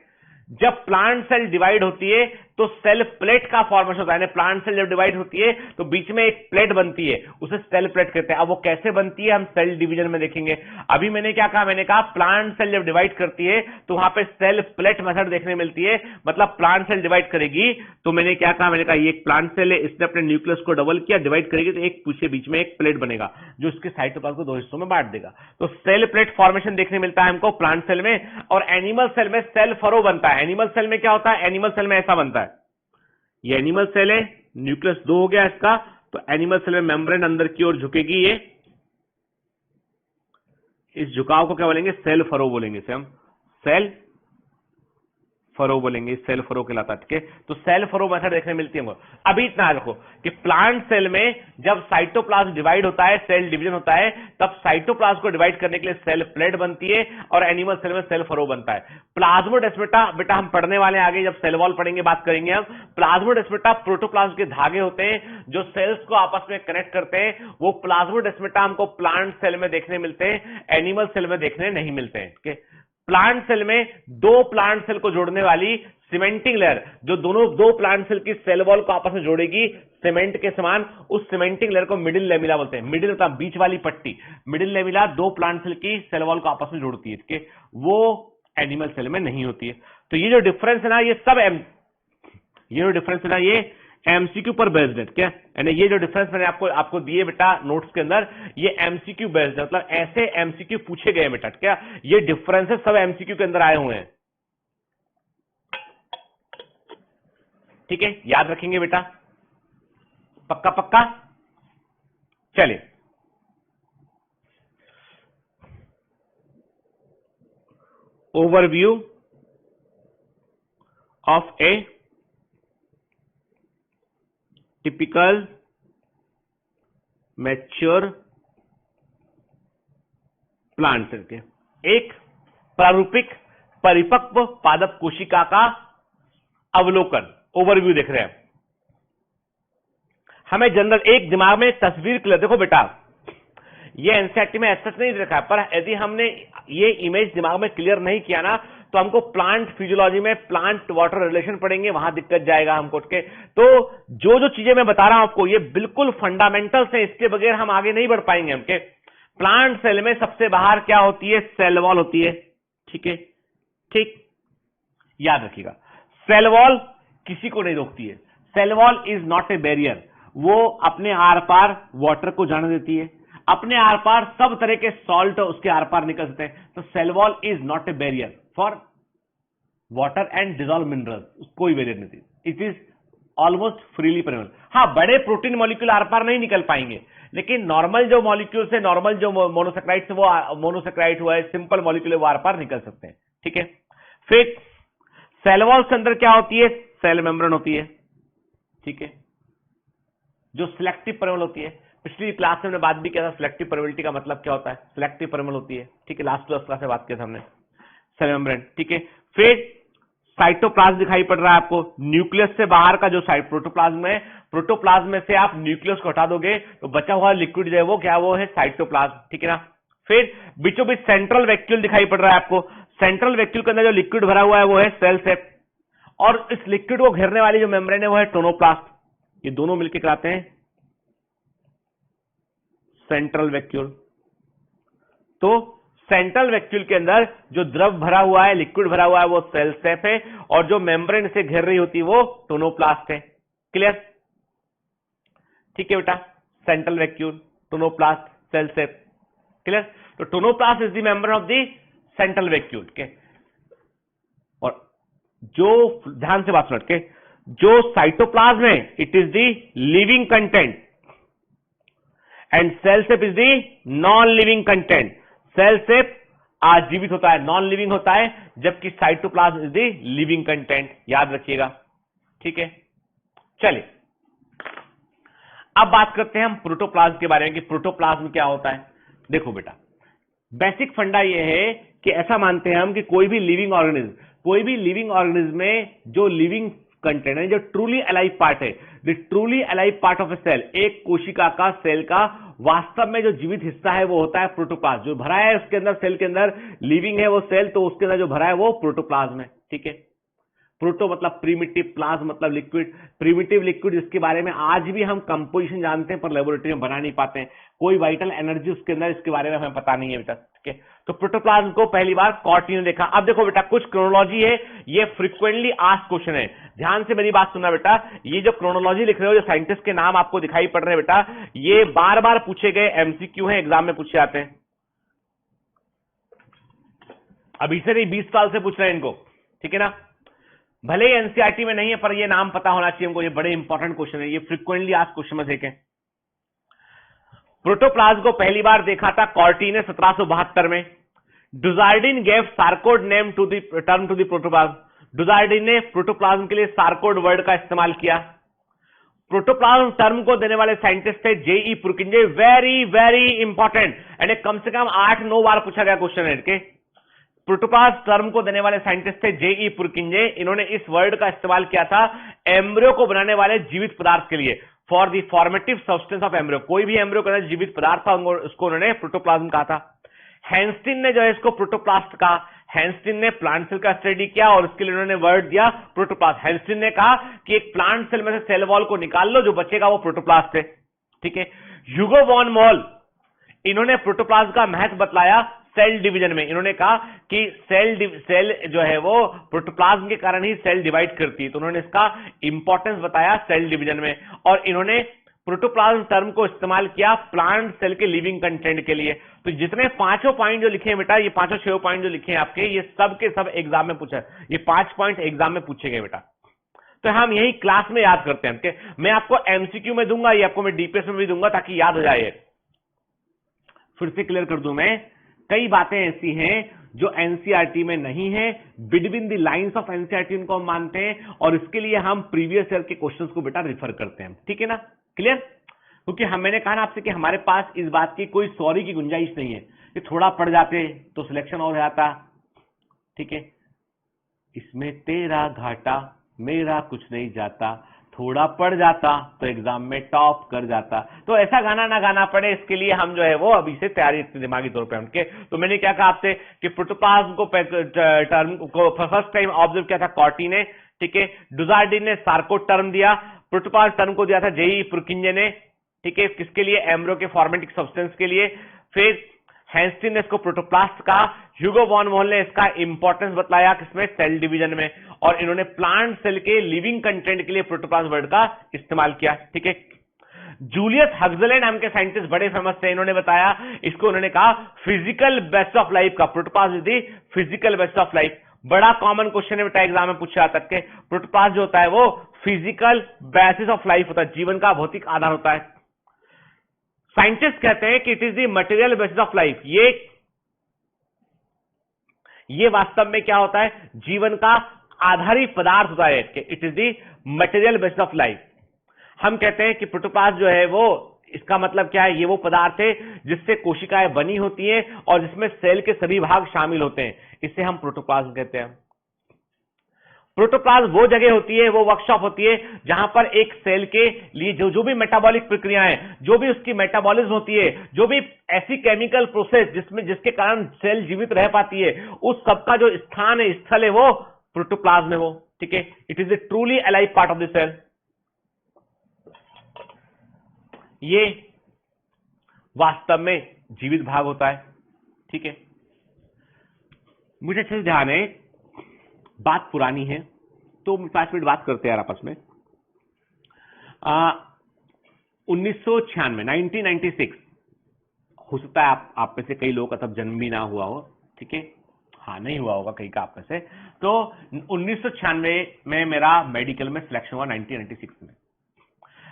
जब प्लांट सेल डिवाइड होती है तो सेल प्लेट का फॉर्मेशन होता है। प्लांट सेल जब डिवाइड होती है तो बीच में एक प्लेट बनती है, उसे सेल प्लेट कहते हैं। अब वो कैसे बनती है हम सेल डिवीजन में देखेंगे। अभी मैंने क्या कहा, मैंने कहा प्लांट सेल जब डिवाइड करती है तो वहां पे सेल प्लेट मेथड देखने मिलती है, मतलब प्लांट सेल डिवाइड करेगी तो मैंने क्या कहा, मैंने कहा ये एक प्लांट सेल है, इसने अपने न्यूक्लियस को डबल किया, डिवाइड करेगी तो एक पूछे बीच में एक प्लेट बनेगा जो इसके साइटोप्लाज्म को दो हिस्सों में बांट देगा। तो सेल प्लेट फॉर्मेशन देखने मिलता है हमको प्लांट सेल में। और एनिमल सेल में सेल फरो बनता है। एनिमल सेल में क्या होता है, एनिमल सेल में ऐसा बनता है, ये एनिमल सेल है, न्यूक्लियस दो हो गया इसका, तो एनिमल सेल में मेम्ब्रेन अंदर की ओर झुकेगी, ये इस झुकाव को क्या बोलेंगे, सेल फरो बोलेंगे, इसे हम सेल फरो बोलेंगे, सेल फरो कहलाता है। ठीक है, तो सेल फरो मेथड देखने मिलती है हमको। अभी इतना रखो कि प्लांट सेल में जब साइटोप्लाज्म डिवाइड होता है, सेल डिवीजन होता है, तब साइटोप्लाज्म को डिवाइड करने के लिए सेल प्लेट बनती है और एनिमल सेल में सेल फरो बनता है। प्लाज्मोडेस्माटा बेटा हम पढ़ने वाले आगे जब सेल वॉल पढ़ेंगे बात करेंगे हम। प्लाज्मोडेस्माटा प्रोटोप्लाज्म के धागे होते हैं जो सेल्स को आपस में कनेक्ट करते हैं। वो प्लाज्मोडेस्माटा हमको प्लांट सेल में देखने मिलते हैं, एनिमल सेल में देखने नहीं मिलते हैं। ठीक है, प्लांट सेल में दो प्लांट सेल को जोड़ने वाली सीमेंटिंग लेयर, जो दोनों दो प्लांट सेल की सेल वॉल को आपस में जोड़ेगी सीमेंट के समान, उस सीमेंटिंग लेयर को मिडिल लेमिला बोलते हैं। मिडिल मतलब बीच वाली पट्टी, मिडिल लेमिला दो प्लांट सेल की सेल वॉल को आपस में जोड़ती है। ठीक है, वो एनिमल सेल में नहीं होती है। तो ये जो डिफरेंस है ना, ये सब ये जो डिफरेंस है ना, ये एमसीक्यू पर बेस्ड है। क्या यानी ये जो डिफरेंस मैंने आपको दिए बेटा नोट्स के अंदर, ये एमसीक्यू बेस्ड है, मतलब ऐसे एमसीक्यू पूछे गए बेटा। क्या ये डिफरेंसेस सब एमसीक्यू के अंदर आए हुए हैं। ठीक है, याद रखेंगे बेटा, पक्का पक्का। चलिए overview of a typical mature plant cell के, एक प्रारूपिक परिपक्व पादप कोशिका का अवलोकन, ओवरव्यू देख रहे हैं हमें। जनरल एक दिमाग में तस्वीर क्लियर, देखो बेटा ये एनसीईआरटी में ऐसा नहीं रखा है, पर यदि हमने ये इमेज दिमाग में क्लियर नहीं किया ना तो हमको प्लांट फिजियोलॉजी में प्लांट वाटर रिलेशन पढ़ेंगे, वहां दिक्कत जाएगा हमको। के तो जो चीजें मैं बता रहा हूं आपको, ये बिल्कुल फंडामेंटल्स हैं, इसके बगैर हम आगे नहीं बढ़ पाएंगे हमके। प्लांट सेल में सबसे बाहर क्या होती है, सेल वॉल होती है। ठीक है, ठीक, याद रखिएगा सेल वॉल किसी को नहीं रोकती है। Cell wall is not a barrier, वो अपने आर पार वाटर को जाने देती है, अपने आर पार सब तरह के सॉल्ट उसके आर पार निकल सकते हैं। तो cell wall is not a barrier for water and dissolve minerals, कोई बैरियर नहीं, it is almost freely permeable. हाँ, बड़े प्रोटीन मॉलिक्यूल आर पार नहीं निकल पाएंगे, लेकिन नॉर्मल जो मॉलिक्यूल्स है, नॉर्मल जो मोनोसेक्राइड्स है, वो मोनोसेक्राइड हुआ है, सिंपल मॉलिक्यूल है, वो आर पार निकल सकते हैं। ठीक है, फिर सेल वॉल के अंदर क्या होती है, सेल मेम्ब्रेन होती है। ठीक है, जो सिलेक्टिव परमेबल होती है। पिछली क्लास में हमने बात भी किया था सिलेक्टिव परमेबिलिटी का मतलब क्या होता है, सिलेक्टिव परमेबल होती है। ठीक है, लास्ट क्लास में बात किया था हमने सेल मेम्ब्रेन। ठीक है, फिर साइटोप्लाज्म दिखाई पड़ रहा है आपको, न्यूक्लियस से बाहर का जो साइट प्रोटोप्लाज्म है, प्रोटोप्लाज्म में से आप न्यूक्लियस को हटा दोगे तो बचा हुआ लिक्विड जो है वो क्या, वो है साइटोप्लाज्म। ठीक है ना, फिर बीचों बीच सेंट्रल वैक्यूल दिखाई पड़ रहा है आपको, सेंट्रल वैक्यूल के अंदर जो लिक्विड भरा हुआ है वो है सेल सेप, और इस लिक्विड को घेरने वाली जो मेम्ब्रेन है वो है टोनोप्लास्ट। ये दोनों मिलकर कराते हैं सेंट्रल वैक्यूल। तो सेंट्रल वैक्यूल के अंदर जो द्रव भरा हुआ है, लिक्विड भरा हुआ है, वो सेल सेप है, और जो मेम्ब्रेन से घेर रही होती है वो टोनोप्लास्ट है। क्लियर? ठीक है बेटा, सेंट्रल वैक्यूल, टोनोप्लास्ट, सेल सेप। क्लियर? तो tonoplast is the membrane of the central vacuole के। और जो ध्यान से बात सुन के, जो साइटोप्लाज्म है it is the living content and cell sap is the non living content. Cell sap आजीवित होता है, नॉन लिविंग होता है, जबकि cytoplasm is the living content. याद रखिएगा। ठीक है, चलिए अब बात करते हैं हम प्रोटोप्लाज्म के बारे में कि प्रोटोप्लाज्म क्या होता है। देखो बेटा, बेसिक फंडा यह है कि ऐसा मानते हैं हम कि कोई भी लिविंग ऑर्गेनिज्म में जो लिविंग कंटेंट है, जो ट्रूली अलाइव पार्ट है, the truly alive part of a cell, एक कोशिका का, सेल का वास्तव में जो जीवित हिस्सा है वो होता है प्रोटोप्लाज्म। जो भरा है उसके अंदर, सेल के अंदर लिविंग है वो सेल, तो उसके अंदर जो भरा है वो प्रोटोप्लाज्म है। ठीक है, प्रोटो मतलब प्रीमिटिव, प्लाज्म मतलब लिक्विड, प्रीमिटिव लिक्विड जिसके बारे में आज भी हम कंपोजिशन जानते हैं पर लेबोरेटरी में बना नहीं पाते हैं, कोई वाइटल एनर्जी उसके अंदर, इसके बारे में हमें पता नहीं है बेटा, ठीक है। तो प्रोटोप्लाज्म को पहली बार कॉर्टी ने देखा। अब देखो बेटा कुछ क्रोनोलॉजी है, ये फ्रीक्वेंटली आस्क्ड क्वेश्चन है, ध्यान से मेरी बात सुनना बेटा। ये जो क्रोनोलॉजी लिख रहे हो, जो साइंटिस्ट के नाम आपको दिखाई पड़ रहे हैं बेटा, ये बार बार पूछे गए एमसीक्यू हैं, एग्जाम में पूछे जाते हैं। अभी से नहीं, 20 साल से पूछ रहे हैं इनको, ठीक है ना। भले ही एनसीईआरटी में नहीं है पर ये नाम पता होना चाहिए हमको, ये बड़े इंपॉर्टेंट क्वेश्चन है, ये फ्रीक्वेंटली आस्क्ड क्वेश्चन में से एक है। प्रोटोप्लाज्म को पहली बार देखा था कॉर्टी ने 1772 में। Dujardin gave sarcode name to the term to the protoplasm. Dujardin ने प्रोटोप्लाज्म के लिए सार्कोड वर्ड का इस्तेमाल किया। प्रोटोप्लाज्म टर्म को देने वाले साइंटिस्ट थे J E Purkinje, very very important, and कम से कम 8-9 बार पूछा गया क्वेश्चन है के। प्रोटोप्लाज्म टर्म को देने वाले साइंटिस्ट थे जेई पुरकिंजे। इन्होंने इस वर्ड का इस्तेमाल किया था एम्ब्रियो को बनाने वाले जीवित पदार्थ के लिए, for the formative substance of embryo. कोई भी एम्ब्रियो का जीवित पदार्थ था उसको उन्होंने प्रोटोप्लाज्म कहा था। हैंस्टिन ने जो है इसको प्रोटोप्लास्ट कहा। हैंस्टिन ने प्लांट सेल का स्टडी किया और उसके लिए उन्होंने वर्ड दिया प्रोटोप्लास्ट। हैंस्टिन ने कहा कि एक प्लांट सेल में से सेल वॉल को निकाल लो, जो बचेगा वो प्रोटोप्लास्ट है, ठीक है। ह्यूगो वॉन मोल, इन्होंने प्रोटोप्लाज्म का महत्व बतलाया सेल डिवीजन में। इन्होंने कहा कि सेल जो है वो प्रोटोप्लाज्म के कारण ही सेल डिवाइड करती है, तो उन्होंने इसका इंपॉर्टेंस बताया सेल डिवीजन में। और इन्होंने प्रोटोप्लाज्म टर्म को इस्तेमाल किया प्लांट सेल के लिविंग कंटेंट के लिए। तो जितने 5 पॉइंट जो लिखे हैं बेटा, ये 5-6 पॉइंट जो लिखे हैं आपके, ये सब के सब एग्जाम में पूछा है, ये 5 पॉइंट एग्जाम में पूछे गए बेटा। तो हम यही क्लास में याद करते हैं कि मैं आपको एमसीक्यू में दूंगा, ये आपको मैं डीपीएस में भी दूंगा ताकि याद हो जाए। फिर से क्लियर कर दूं मैं, कई बातें ऐसी हैं जो एनसीईआरटी में नहीं है, between the lines of NCERT उनको हम मानते हैं, और इसके लिए हम प्रीवियस ईयर के क्वेश्चंस को बेटा रिफर करते हैं, ठीक है ना, क्लियर। क्योंकि मैंने कहा ना आपसे कि हमारे पास इस बात की कोई सॉरी की गुंजाइश नहीं है कि थोड़ा पढ़ जाते तो सिलेक्शन हो जाता, ठीक है। इसमें तेरा घाटा मेरा कुछ नहीं जाता, थोड़ा पढ़ जाता तो एग्जाम में टॉप कर जाता। तो ऐसा गाना ना गाना पड़े, इसके लिए हम जो है वो अभी से तैयारी दिमागी तौर पे उनके। तो मैंने क्या कहा आपसे कि प्रोटोप्लाज्म को टर्म को फर्स्ट टाइम ऑब्जर्व किया था कॉर्टी ने, ठीक है। डुजार्डिन ने सार्कोड टर्म दिया, प्रोटोप्लाज्म टर्म को दिया था जेई पुरकिंजे ने, ठीक है, किसके लिए, एम्ब्रियो के फॉर्मेटिक सब्सटेंस के लिए। फिर हैंस्टिन ने इसको प्रोटोप्लास्ट कहा, ह्यूगो वॉन मोल ने इसका इंपॉर्टेंस बतलाया किसमें, सेल डिवीजन में, और इन्होंने प्लांट सेल के लिविंग कंटेंट के लिए प्रोटोप्लास्ट वर्ड का इस्तेमाल किया, ठीक है। जूलियस हक्सले नाम के साइंटिस्ट बड़े फेमस थे, इन्होंने बताया इसको, उन्होंने कहा फिजिकल बेस ऑफ लाइफ का, protoplast is the physical base of life. बड़ा कॉमन क्वेश्चन है बेटा एग्जाम में पूछा जाता है, प्रोटोप्लास्ट जो होता है वो फिजिकल बेसिस ऑफ लाइफ होता है, जीवन का भौतिक आधार होता है। साइंटिस्ट कहते हैं कि it is the material basis of life. ये वास्तव में क्या होता है, जीवन का आधारी पदार्थ होता है, it is the material basis of life. हम कहते हैं कि प्रोटोप्लास्ट जो है वो, इसका मतलब क्या है, ये वो पदार्थ है जिससे कोशिकाएं बनी होती हैं और जिसमें सेल के सभी भाग शामिल होते हैं, इसे हम प्रोटोप्लास्ट कहते हैं। प्रोटोप्लाज्म वो जगह होती है, वो वर्कशॉप होती है जहां पर एक सेल के लिए जो भी मेटाबॉलिक प्रक्रियाएं, जो भी उसकी मेटाबॉलिज्म होती है, जो भी ऐसी केमिकल प्रोसेस जिसके कारण सेल जीवित रह पाती है, उस सबका जो स्थान है, स्थल है, वो प्रोटोप्लाज्म है वो, ठीक है। It is a truly alive part of the cell. ये वास्तव में जीवित भाग होता है, ठीक है। मुझे अच्छे से ध्यान है, बात पुरानी है तो 5 मिनट बात करते हैं यार आपस में। 1996 1996 हो सकता है आप में से कई लोगों का तब जन्म भी ना हुआ हो, ठीक है, हाँ नहीं हुआ होगा कई का आप में से। तो 1996 में मेरा मेडिकल में सिलेक्शन हुआ, 1996 में।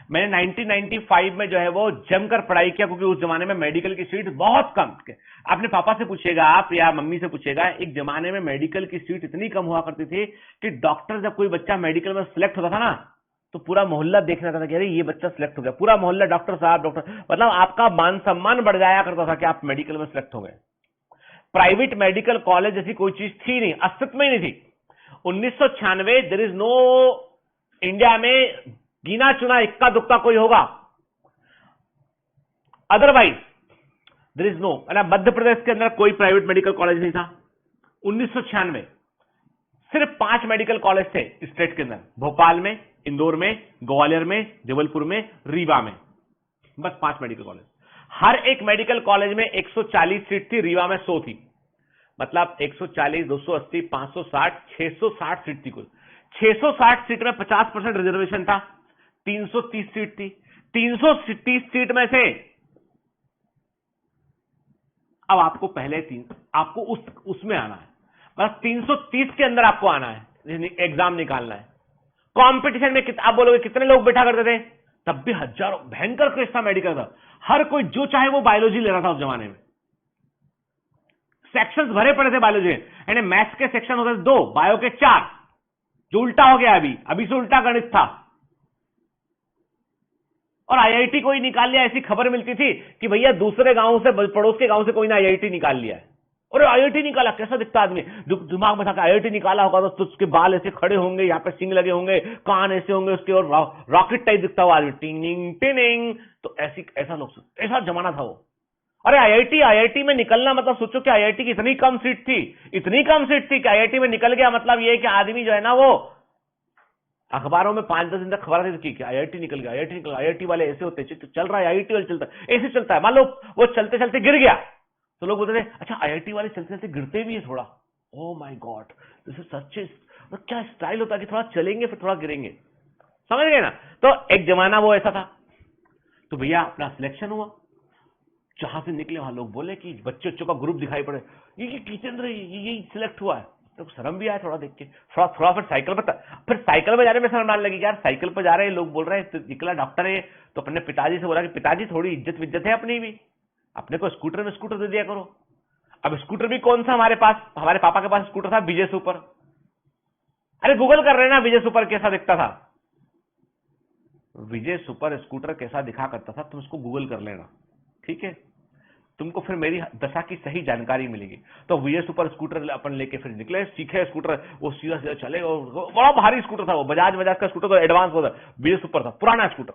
मैंने 1995 में जो है वो जमकर पढ़ाई किया, क्योंकि उस जमाने में मेडिकल की सीट बहुत कम। अपने पापा से पूछेगा आप या मम्मी से पूछेगा, एक जमाने में मेडिकल की सीट इतनी कम हुआ करती थी कि डॉक्टर, जब कोई बच्चा मेडिकल में सिलेक्ट होता था ना, तो पूरा मोहल्ला देखना था कि अरे ये बच्चा सिलेक्ट हो गया, पूरा मोहल्ला डॉक्टर साहब डॉक्टर, मतलब आपका मान सम्मान बढ़ जाया करता था कि आप मेडिकल में सिलेक्ट हो गए। प्राइवेट मेडिकल कॉलेज जैसी कोई चीज थी नहीं, अस्तित्व में नहीं थी। 1996 देयर इज नो, इंडिया में गिना चुना इक्का दुक्का कोई होगा, otherwise there is no. Madhya Pradesh के अंदर कोई प्राइवेट मेडिकल कॉलेज नहीं था 1996। सिर्फ 5 मेडिकल कॉलेज थे स्टेट के अंदर, भोपाल में, इंदौर में, ग्वालियर में, जबलपुर में, रीवा में, बस 5 मेडिकल कॉलेज। हर एक मेडिकल कॉलेज में 140 सीट थी, रीवा में 100 थी, मतलब 140, 280, 560, 660 सीट थी कुल। 660 सीट में 50% रिजर्वेशन था, 330 सीट थी। 330 सीट में से अब आपको पहले आपको उसमें आना है, बस 330 के अंदर आपको आना है, एग्जाम निकालना है। कंपटीशन में आप बोलोगे कितने लोग बैठा करते थे, तब भी हजारों, भयंकर क्रेज था मेडिकल का। हर कोई जो चाहे वो बायोलॉजी ले रहा था उस जमाने में। सेक्शंस भरे पड़े थे बायोलॉजी में, यानी मैथ्स के सेक्शन होते थे 2, बायो के 4, जो उल्टा हो गया अभी से उल्टा गणित था। और आईआईटी कोई निकाल लिया, ऐसी खबर मिलती थी कि भैया दूसरे गांव से, पड़ोस के गांव से कोई ना आईआईटी निकाल लिया है। और आईआईटी निकाला, कैसा दिखता आदमी, दिमाग में था कि आईआईटी निकाला होगा तो उसके बाल ऐसे खड़े होंगे, यहाँ पे सिंग लगे होंगे, कान ऐसे होंगे उसके, और रॉकेट टाइप दिखता हुआ आदमी, टिंग टिंग। तो ऐसा लोग, ऐसा जमाना था वो। अरे आईआईटी में निकलना मतलब सोचो कि आईआईटी की इतनी कम सीट थी कि आईआईटी में निकल गया, मतलब ये कि आदमी जो है ना वो अखबारों में 5-10 दिन तक खबर आती थी कि आईआईटी निकल गया, आईआईटी वाले ऐसे होते हैं, चल रहा है आईआईटी वाले चलता है, ऐसे चलता है। मान लो वो चलते चलते गिर गया तो लोग बोलते थे अच्छा आईआईटी वाले चलते चलते गिरते भी है थोड़ा, oh my God this is such, क्या स्टाइल होता है कि थोड़ा चलेंगे फिर थोड़ा गिरेंगे, समझ गए ना। तो एक जमाना वो ऐसा था। तो भैया अपना सिलेक्शन हुआ, जहां से निकले वहां लोग बोले कि बच्चों का ग्रुप दिखाई पड़े, ये किचन ये सिलेक्ट हुआ है। तो शर्म भी आया थोड़ा देख के, थोड़ा फिर साइकिल में जाने में शर्म आने लगी, यार साइकिल पर जा रहे हैं, लोग बोल रहे हैं तो निकला डॉक्टर है। तो अपने पिताजी से बोला कि पिताजी थोड़ी इज्जत है अपनी भी, अपने को स्कूटर में स्कूटर दे दिया करो। अब स्कूटर भी कौन सा हमारे पापा के पास स्कूटर था विजय सुपर। अरे गूगल कर रहे ना विजय सुपर कैसा दिखता था, विजय सुपर स्कूटर कैसा दिखा करता था, तुम उसको गूगल कर लेना, ठीक है, तुमको फिर मेरी दशा की सही जानकारी मिलेगी। तो विजय सुपर स्कूटर अपन लेके फिर निकले, सीखे स्कूटर, वो सीधा सीधा चले, और बड़ा भारी स्कूटर था वो, बजाज का स्कूटर, तो एडवांस होता, विजय सुपर था, पुराना स्कूटर।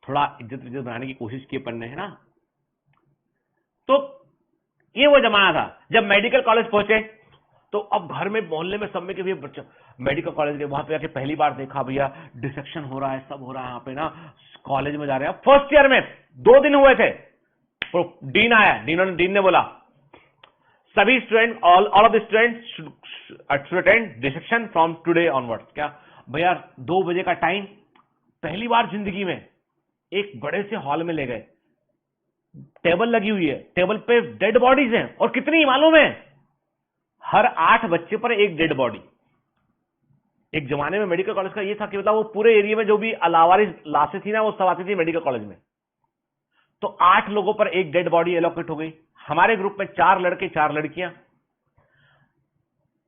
थोड़ा इज्जत बनाने की कोशिश की अपन ने, है ना। तो ये वो जमाना था जब मेडिकल कॉलेज पहुंचे। तो अब घर में मोहल्ले में सब में के भी बच्चा मेडिकल कॉलेज के, वहां पे आके पहली बार देखा भैया डिसेक्शन हो रहा है, सब हो रहा है यहाँ पे ना, कॉलेज में जा रहे हैं। फर्स्ट ईयर में 2 दिन हुए थे, तो डीन आया, डीन ने बोला सभी student, all of the student should attend dissection from today onwards. क्या भैया 2 बजे का टाइम, पहली बार जिंदगी में एक बड़े से हॉल में ले गए, टेबल लगी हुई है, टेबल पे डेड बॉडीज हैं, और कितनी मालूम है, हर 8 बच्चे पर एक डेड बॉडी। एक जमाने में मेडिकल कॉलेज का ये था कि मतलब वो पूरे एरिया में जो भी अलावारिस लाशें थी ना, वो सब आती थी मेडिकल कॉलेज में। तो 8 लोगों पर एक डेड बॉडी एलोकेट हो गई। हमारे ग्रुप में 4 लड़के 4 लड़कियां।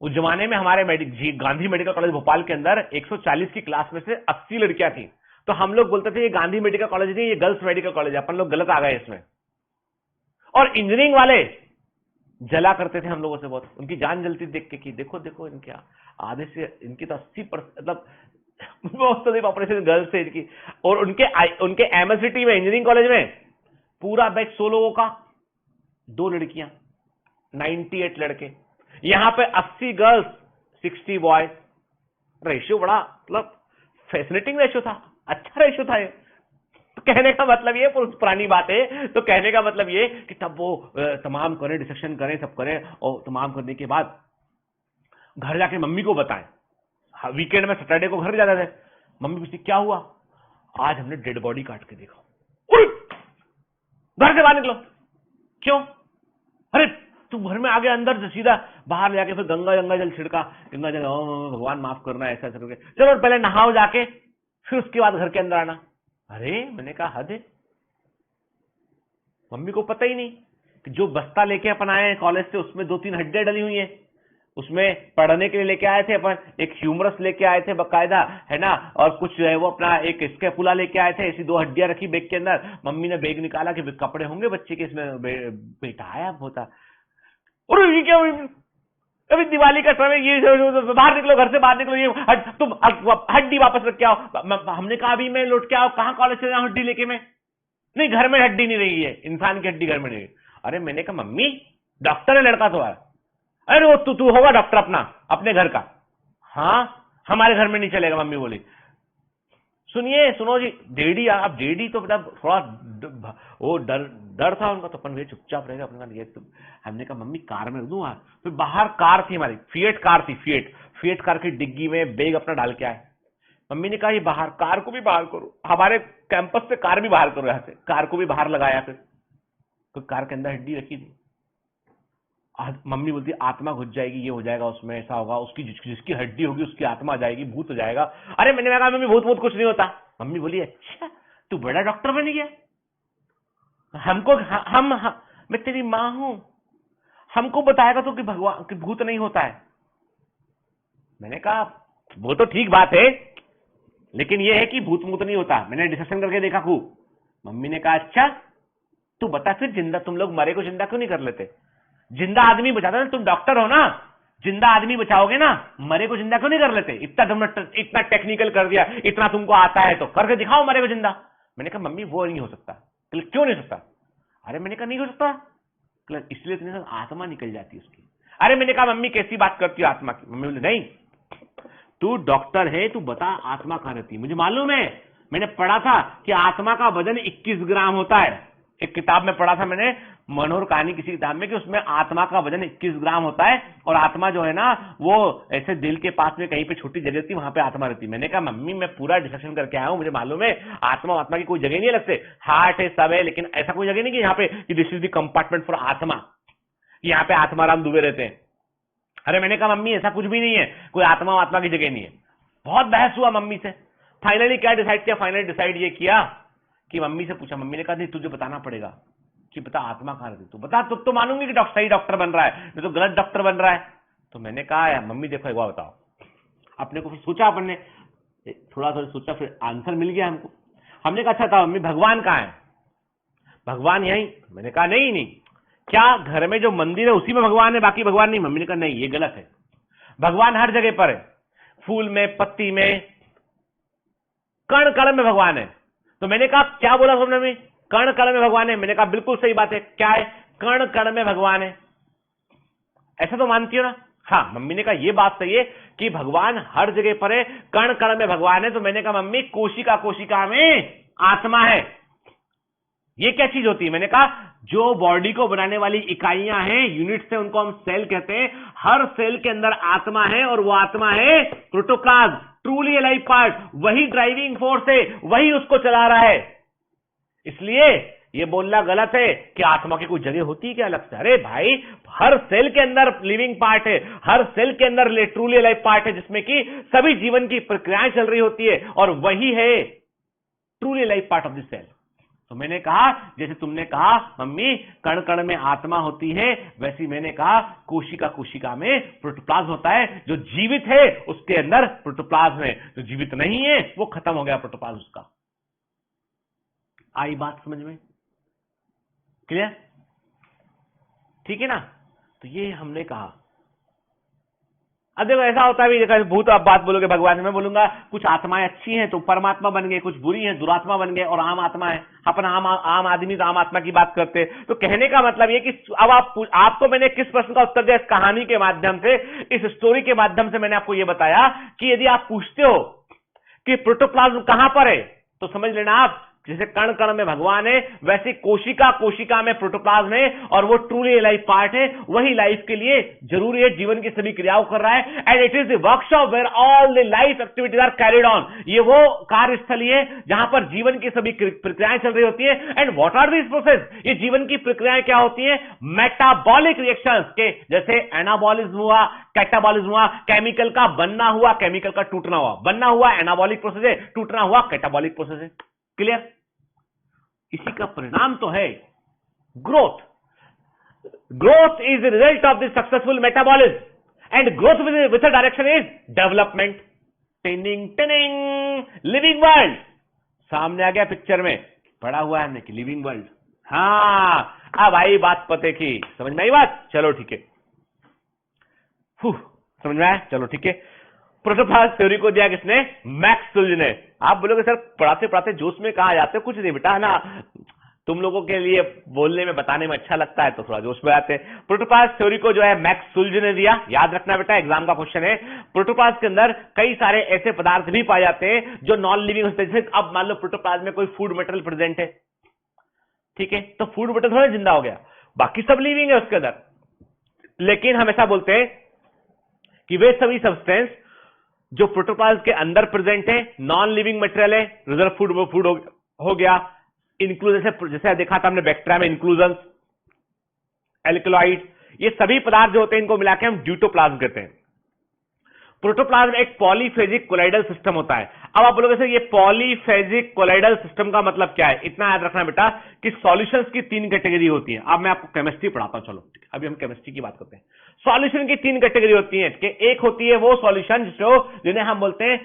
उस जमाने में हमारे गांधी मेडिकल कॉलेज भोपाल के अंदर 140 की क्लास में से 80 लड़कियां थी। तो हम लोग बोलते थे ये गांधी मेडिकल कॉलेज नहीं, ये गर्ल्स मेडिकल कॉलेज है, अपन लोग गलत आ गए इसमें। और इंजीनियरिंग वाले जला करते थे हम लोगों से बहुत, उनकी जान जलती देख के कि देखो देखो इनके आधे से, इनकी तो 80% मतलब ऑपरेशन गर्ल्स से इनकी। और उनके एमएससीटी में, इंजीनियरिंग कॉलेज में पूरा बैच 100 लोगों का, 2 लड़कियां, 98 लड़के। यहां पे 80 गर्ल्स 60 बॉयज। रेशियो बड़ा मतलब फैसिनेटिंग रेशियो था, अच्छा रेशियो था ये। तो कहने का मतलब ये पुरानी बात है, तो कहने का मतलब ये कि तब वो तमाम करें, डिसेक्शन करें, सब करें, और तमाम करने के बाद घर जाके मम्मी को बताएं। वीकेंड में सैटरडे को घर जाते थे, मम्मी पूछती क्या हुआ, आज हमने डेड बॉडी काट के देखा। घर से बाहर निकलो, क्यों, अरे तुम घर में आ गए, अंदर से सीधा बाहर ले जाके फिर गंगा जल छिड़का, गंगा जल भगवान माफ करना, ऐसा ऐसा करके चलो पहले नहाओ जाके, फिर उसके बाद घर के अंदर आना। अरे मैंने कहा हद है, मम्मी को पता ही नहीं कि जो बस्ता लेके अपन आए हैं कॉलेज से, उसमें 2-3 हड्डियां डली हुई हैं, उसमें पढ़ने के लिए लेके आए थे अपन, एक ह्यूमरस लेके आए थे बकायदा, है ना, और कुछ जो है वो अपना एक स्कैपुला लेके आए थे, ऐसी 2 हड्डियां रखी बैग के अंदर। मम्मी ने बैग निकाला कि कपड़े होंगे बच्चे के, इसमें बेटा आया होता। और ये क्या, अभी दिवाली का समय, ये बाहर निकलो, घर से बाहर निकलो, ये तुम हड्डी वापस रख के आओ। हमने कहा अभी मैं लौट के आओ, कहां कॉलेज से जाऊं हड्डी लेके मैं, नहीं घर में हड्डी नहीं रही है, इंसान की हड्डी घर में नहीं। अरे मैंने कहा मम्मी डॉक्टर है लड़का तुम्हारा, अरे वो तू तू होगा डॉक्टर अपना, अपने घर का। हाँ, हमारे घर में नहीं चलेगा, मम्मी बोली। सुनिए, सुनो जी, जेडी, आप जेडी तो मतलब थोड़ा वो डर डर था उनका, तो अपन वे चुपचाप रहेगा अपने का। ये तो हमने कहा मम्मी कार में रख दूं। फिर बाहर कार थी हमारी, फिएट कार थी, फिएट कार की डिग्गी में बैग अपना डाल के आए। मम्मी ने कहा ये बाहर, कार को भी बाहर करो, हमारे कैंपस से कार भी बाहर करो, यहाँ से कार को भी बाहर लगाया। फिर तो कार के अंदर हड्डी रखी थी। मम्मी बोलती आत्मा घुस जाएगी, ये हो जाएगा, उसमें ऐसा होगा, उसकी जिसकी हड्डी होगी उसकी आत्मा आ जाएगी, भूत हो जाएगा। अरे मैंने कहा मम्मी भूत कुछ नहीं होता। मम्मी बोली अच्छा तू बड़ा डॉक्टर बन गया, हमको मैं तेरी माँ हूं, हमको बताएगा तो कि भगवान कि भूत नहीं होता है। मैंने कहा वो तो ठीक बात है, लेकिन ये है कि भूत मूत नहीं होता, मैंने डिस्कशन करके देखा खूब। मम्मी ने कहा अच्छा तू बता फिर जिंदा, तुम लोग मरे को जिंदा क्यों नहीं कर लेते? जिंदा आदमी बचाता ना, तुम डॉक्टर हो ना, जिंदा आदमी बचाओगे ना, मरे को जिंदा क्यों नहीं कर लेते? इतना तुमने इतना टेक्निकल कर दिया, इतना तुमको आता है तो करके दिखाओ मरे को जिंदा। मैंने कहा मम्मी वो नहीं हो सकता। क्यों नहीं हो सकता? अरे मैंने कहा नहीं हो सकता, इसलिए तुम्हें आत्मा निकल जाती है उसकी। अरे मैंने कहा मम्मी कैसी बात करती हो आत्मा की? मम्मी बोले नहीं तू डॉक्टर है, तू बता आत्मा कहां रहती है। मुझे मालूम है, मैंने पढ़ा था कि आत्मा का वजन 21 ग्राम होता है। एक किताब में पढ़ा था मैंने, मनोहर कहानी किसी किताब में, कि उसमें आत्मा का वजन 21 ग्राम होता है, और आत्मा जो है ना वो ऐसे दिल के पास में कहीं पे छोटी जगह थी, वहां पे आत्मा रहती। मैंने कहा मम्मी मैं पूरा डिस्कशन करके आया हूं, मुझे मालूम है आत्मा की कोई जगह नहीं लगते, हार्ट है सब है, लेकिन ऐसा कोई जगह नहीं कि यहाँ पे this is the compartment for आत्मा, यहाँ पे आत्माराम दुबे रहते हैं। अरे मैंने कहा मम्मी ऐसा कुछ भी नहीं है, कोई आत्मा की जगह नहीं है। बहुत बहस हुआ मम्मी से, फाइनली क्या डिसाइड किया? फाइनली डिसाइड ये किया कि मम्मी से पूछा, मम्मी ने कहा नहीं तुझे बताना पड़ेगा कि बता आत्मा कहां रहती, तू बता तो मानूंगी कि सही डॉक्टर बन रहा है, नहीं तो गलत डॉक्टर बन रहा है। तो मैंने कहा मम्मी देखो एक बार बताओ, अपने को फिर सोचा, अपन ने थोड़ा सोचा, फिर आंसर मिल गया हमको। हमने कहा अच्छा था मम्मी भगवान कहां है? भगवान यहीं। मैंने कहा नहीं, क्या घर में जो मंदिर है उसी में भगवान है, बाकी भगवान नहीं? मम्मी ने कहा नहीं ये गलत है, भगवान हर जगह पर है, फूल में, पत्ती में, कण कण में भगवान है। तो मैंने कहा क्या बोला तुमने? में कण कण में भगवान है। मैंने कहा बिल्कुल सही बात है, क्या है? कण कण में भगवान है, ऐसा तो मानती हो ना? हाँ। मम्मी ने कहा यह बात सही है कि भगवान हर जगह पर है, कण कण में भगवान है। तो मैंने कहा मम्मी कोशिका में आत्मा है, ये क्या चीज होती है? मैंने कहा जो बॉडी को बनाने वाली इकाइयां हैं, यूनिट्स हैं, उनको हम सेल कहते हैं। हर सेल के अंदर आत्मा है, और वो आत्मा है प्रोटोप्लाज्म, ट्रूली अलाइव पार्ट, वही ड्राइविंग फोर्स है, वही उसको चला रहा है। इसलिए ये बोलना गलत है कि आत्मा की कोई जगह होती है क्या अलग से। अरे भाई हर सेल के अंदर लिविंग पार्ट है, हर सेल के अंदर ट्रूली अलाइव पार्ट है, जिसमें कि सभी जीवन की प्रक्रियाएं चल रही होती है, और वही है truly alive part of the cell. तो मैंने कहा जैसे तुमने कहा मम्मी कण कण में आत्मा होती है, वैसी मैंने कहा कोशिका में प्रोटोप्लाज्म होता है। जो जीवित है उसके अंदर प्रोटोप्लाज्म है, जो जीवित नहीं है वो खत्म हो गया प्रोटोप्लाज्म उसका। आई बात समझ में? क्लियर? ठीक है ना? तो ये हमने कहा। अब देखो ऐसा होता है भी, देखो भूत आप बात बोलोगे भगवान, मैं बोलूंगा कुछ आत्माएं अच्छी हैं तो परमात्मा बन गए, कुछ बुरी हैं दुरात्मा बन गए, और आम आत्मा है। अपन आम आदमी तो आम आत्मा की बात करते हैं। तो कहने का मतलब ये कि अब आपको मैंने किस प्रश्न का उत्तर दिया? इस कहानी के माध्यम से, इस स्टोरी के माध्यम से मैंने आपको यह बताया कि यदि आप पूछते हो कि प्रोटोप्लाज्म कहां पर है, तो समझ लेना आप जैसे कण कण में भगवान है, वैसे कोशिका में प्रोटोप्लाज्म है, और वो ट्रूली लाइफ पार्ट है, वही लाइफ के लिए जरूरी है, जीवन की सभी क्रियाओं कर रहा है। And it is the workshop where all the life activities are carried on. ये वो कार्यस्थली है जहां पर जीवन की सभी प्रक्रियाएं चल रही होती है। And what are this process? ये जीवन की प्रक्रियाएं क्या होती है? मेटाबॉलिक रिएक्शंस के, जैसे एनाबॉलिज्म हुआ, कैटाबॉलिज्म हुआ, केमिकल का बनना हुआ, केमिकल का टूटना हुआ। बनना हुआ एनाबॉलिक प्रोसेस है, टूटना हुआ कैटाबॉलिक प्रोसेस है। क्लियर? इसी का परिणाम तो है growth. Growth is the result of the successful metabolism, and growth with direction is development. Tinning tinning, living world सामने आ गया पिक्चर में, पढ़ा हुआ है हमने कि लिविंग वर्ल्ड। हाँ अब आई बात पते की, समझ में आई बात? चलो ठीक है, समझ में आया? चलो ठीक है। प्रोटोप्लाज्म थ्योरी को दिया किसने? मैक्स सुल्ज ने। आप बोलोगे सर पढ़ाते पढ़ाते जोश में कहां जाते? कुछ नहीं बेटा, है ना, तुम लोगों के लिए बोलने में बताने में अच्छा लगता है तो थोड़ा जोश में आते हैं। प्रोटोप्लाज्म थ्योरी को जो है मैक्स सुल्ज ने दिया, याद रखना बेटा, एग्जाम का क्वेश्चन है। प्रोटोप्लाज्म के अंदर कई सारे ऐसे पदार्थ भी पाए जाते हैं जो नॉन लिविंग होते हैं। जैसे अब मान लो प्रोटोप्लाज्म में कोई फूड मटेरियल प्रेजेंट है, ठीक है, तो फूड मटेरियल थोड़ा जिंदा हो गया, बाकी सब लिविंग है उसके अंदर। लेकिन हम ऐसा बोलते हैं कि वे सभी सब्सटेंस जो प्रोटोप्लाज्म के अंदर प्रेजेंट है नॉन लिविंग मटेरियल है, रिजर्व फूड हो गया, इंक्लूजन जैसे देखा था हमने बैक्टीरिया में इंक्लूजन, एल्कलॉइड, ये सभी पदार्थ जो होते हैं इनको मिला के हम ड्यूटोप्लाज्म कहते हैं। प्रोटोप्लाज्म एक पॉलीफेजिक कोलाइडल सिस्टम होता है। अब आप बोलोगे सर ये पॉलीफेजिक कोलाइडल सिस्टम का मतलब क्या है? इतना याद रखना बेटा कि सॉल्यूशंस की 3 कैटेगरी होती है। अब मैं आपको केमिस्ट्री पढ़ाता हूं, चलो अभी हम केमिस्ट्री की बात करते हैं। सॉल्यूशन की 3 कैटेगरी होती है कि एक होती है वो सॉल्यूशन जिन्हें हम बोलते हैं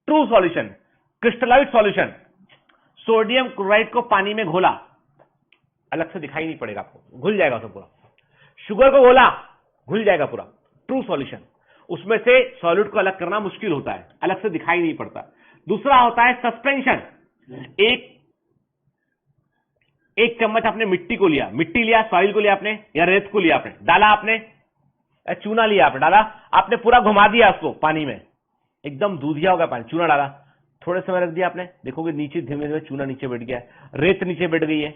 true solution, crystallite solution. Sodium chloride को पानी में घोला, अलग से दिखाई नहीं पड़ेगा आपको, घुल जाएगा सब पूरा। शुगर को घोला, घुल जाएगा पूरा, ट्रू सॉल्यूशन। उसमें से सॉलिड को अलग करना मुश्किल होता है, अलग से दिखाई नहीं पड़ता। दूसरा होता है सस्पेंशन। एक चम्मच आपने मिट्टी को लिया, मिट्टी लिया, सॉइल को लिया आपने, या रेत को लिया आपने, डाला आपने, चूना लिया आपने, डाला आपने, पूरा घुमा दिया उसको पानी में, एकदम दूधिया होगा पानी, चूना डाला, थोड़े समय रख दिया आपने, देखोगे नीचे धीमे धीमे चूना नीचे बैठ गया, रेत नीचे बैठ गई है।